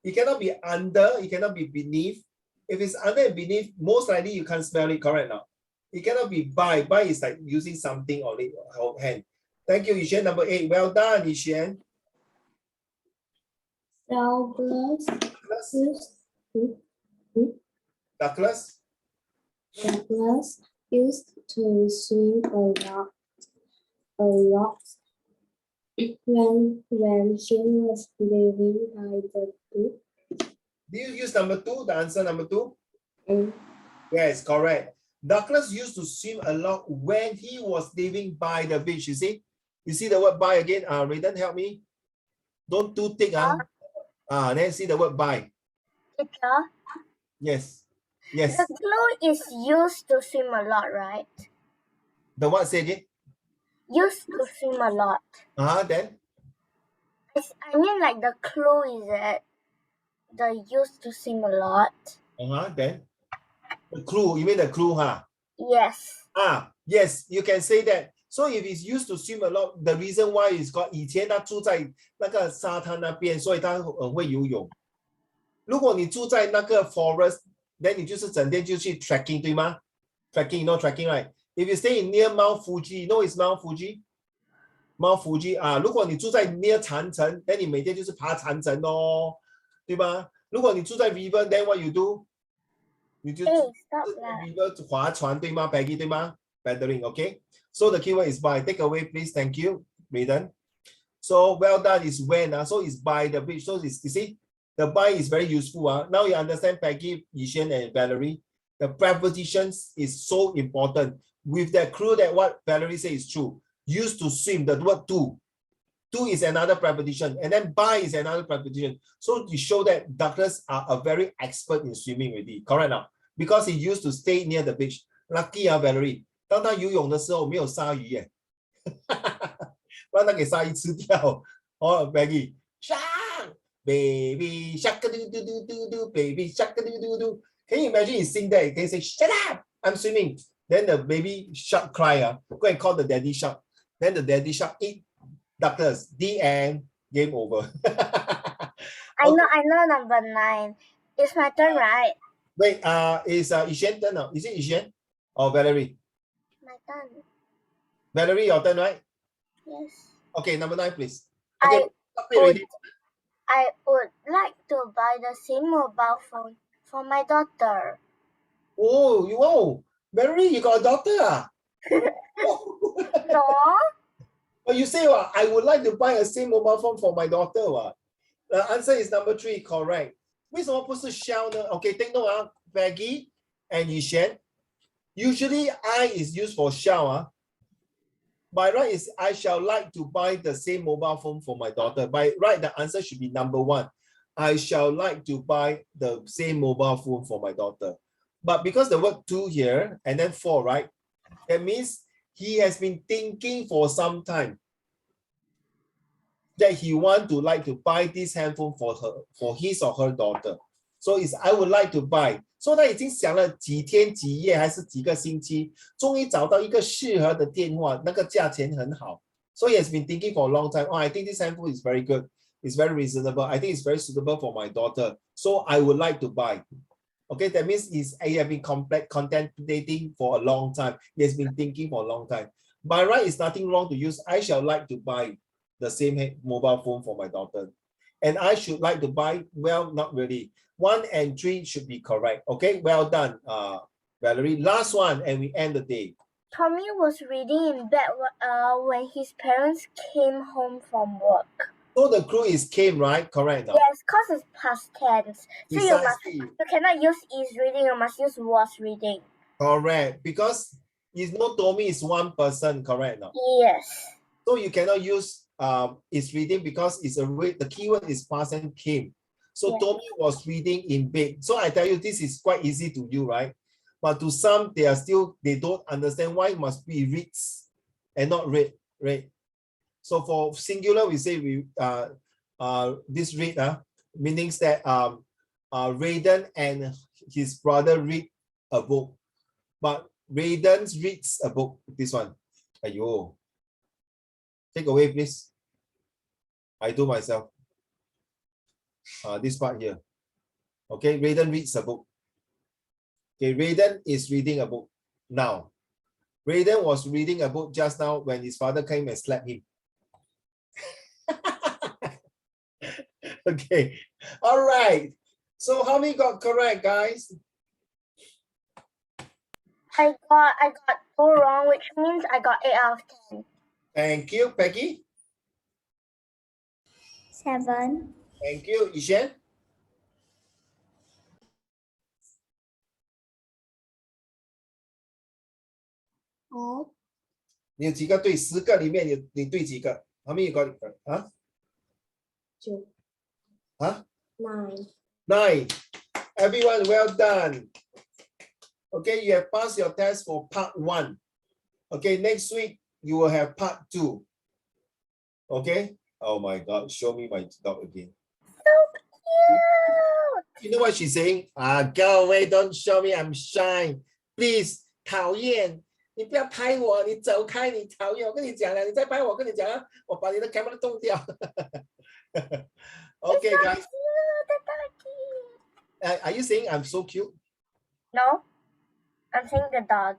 It cannot be under, it cannot be beneath. If it's under and beneath, most likely you can't smell it, correct now. It cannot be by. By is like using something on it or hand. Thank you, Yishan. Number 8. Well done, Yishan. Douglas used to swim a lot when he was living by the book. Do you use number 2? The answer number 2? Mm. Yes, correct. Douglas used to swim a lot when he was living by the beach. You see? You see the word by again? Raiden, help me. Don't too thick. Then see the word by. Teacher, Yes. Yes. the clue is used to swim a lot, right? The what say again? Used to swim a lot. Then? I mean like the clue is that the used to swim a lot. Then? The clue, you mean the clue, Yes. Yes, you can say that. So if he's used to swim a lot, the reason why is got 以前他住在那个沙滩那边，所以他很会游泳。如果你住在那个 forest, then 你就是整天就去 trekking, 对吗？ Trekking, you know trekking, right? If you stay in near Mount Fuji, you know it's Mount Fuji? Mount Fuji 如果你住在 near 长城， then 你每天就是爬长城哦，对吧？如果你住在 river, then what you do? 你就 river 划船，对吗 Peggy, 对吗 Paddling, okay? So the keyword is by. Take away, please. Thank you, Raiden. So well done is when. So it's by the beach. So it's, you see, the by is very useful. Now you understand, Peggy, Yishan, and Valerie. The prepositions is so important. With that clue that what Valerie says is true. Used to swim, the word to. To is another preposition. And then by is another preposition. So to show that Douglas are a very expert in swimming already. Correct now? Because he used to stay near the beach. Lucky, Valerie. 当他游泳的时候没有鲨鱼耶，不然他给鲨鱼吃掉。Maggie, shark, baby shark, do do do do do, baby shark, do do do. Can you imagine he sing that? Can you say, shut up, I'm swimming. Then the baby shark cry. Go and call the daddy shark. Then the daddy shark eat Douglas. The end. Game over. I know number 9. It's my turn, right? Wait, is Yishan turn now? Is it Yishan or Valerie? My turn. Valerie, your turn, right? Yes. Okay, number 9, please. Okay, I would like to buy the same mobile phone for my daughter. Oh, Valerie, you got a daughter? No. But you say, I would like to buy a same mobile phone for my daughter. The answer is number 3, correct. 为什么不是 shall 呢? Okay, take note, Peggy and Yishan. Usually, I is used for shall. By right is I shall like to buy the same mobile phone for my daughter. By right, the answer should be number 1. I shall like to buy the same mobile phone for my daughter. But because the word to here and then for, right? That means he has been thinking for some time that he want to like to buy this handphone for his or her daughter. So it's I would like to buy. So 他已经想了几天几夜还是几个星期，终于找到一个适合的电话，那个价钱很好。So he has been thinking for a long time. Oh, I think this handphone is very good. It's very reasonable. I think it's very suitable for my daughter. So I would like to buy. Okay, that means he has been contemplating for a long time. He has been thinking for a long time. By right, it's nothing wrong to use I shall like to buy the same mobile phone for my daughter. And I should like to buy, well, not really. 1 and 3 should be correct. Okay, well done, Valerie. Last one, and we end the day. Tommy was reading in bed when his parents came home from work. So the clue is came, right? Correct. No? Yes, because it's past tense. So Precisely. you cannot use is reading, you must use was reading. Correct, because you know Tommy is one person, correct? No? Yes. So you cannot use is reading because it's the keyword is past and came. So yes. Tommy was reading in bed. So I tell you, this is quite easy to you, right? But to some, they don't understand why it must be reads and not read, right? So for singular, we say this read meanings that Raiden and his brother read a book. But Raiden reads a book, this one. Ayo. Take away, please. I do myself. This part here. Okay, Raiden reads a book. Okay, Raiden is reading a book now. Raiden was reading a book just now when his father came and slapped him. Okay, all right. So how many got correct, guys? I got 2 wrong, which means I got 8 out of 10. Thank you, Peggy. 7. Thank you, Ishan. Oh. 你有几个对？10个里面你对几个？ How many you got? 9. 9. 9. Everyone, well done. Okay, you have passed your test for part 1. Okay, next week you will have part 2. Okay. Oh my God, show me my dog again. So cute. You know what she's saying? Go away, don't show me, I'm shy. Please, 讨厌。你不要拍我，你走开，你讨厌！我跟你讲了，你再拍我，跟你讲了，我把你的 camera 动掉。Okay, so guys. Cute, are you saying I'm so cute? No, I'm saying the dog.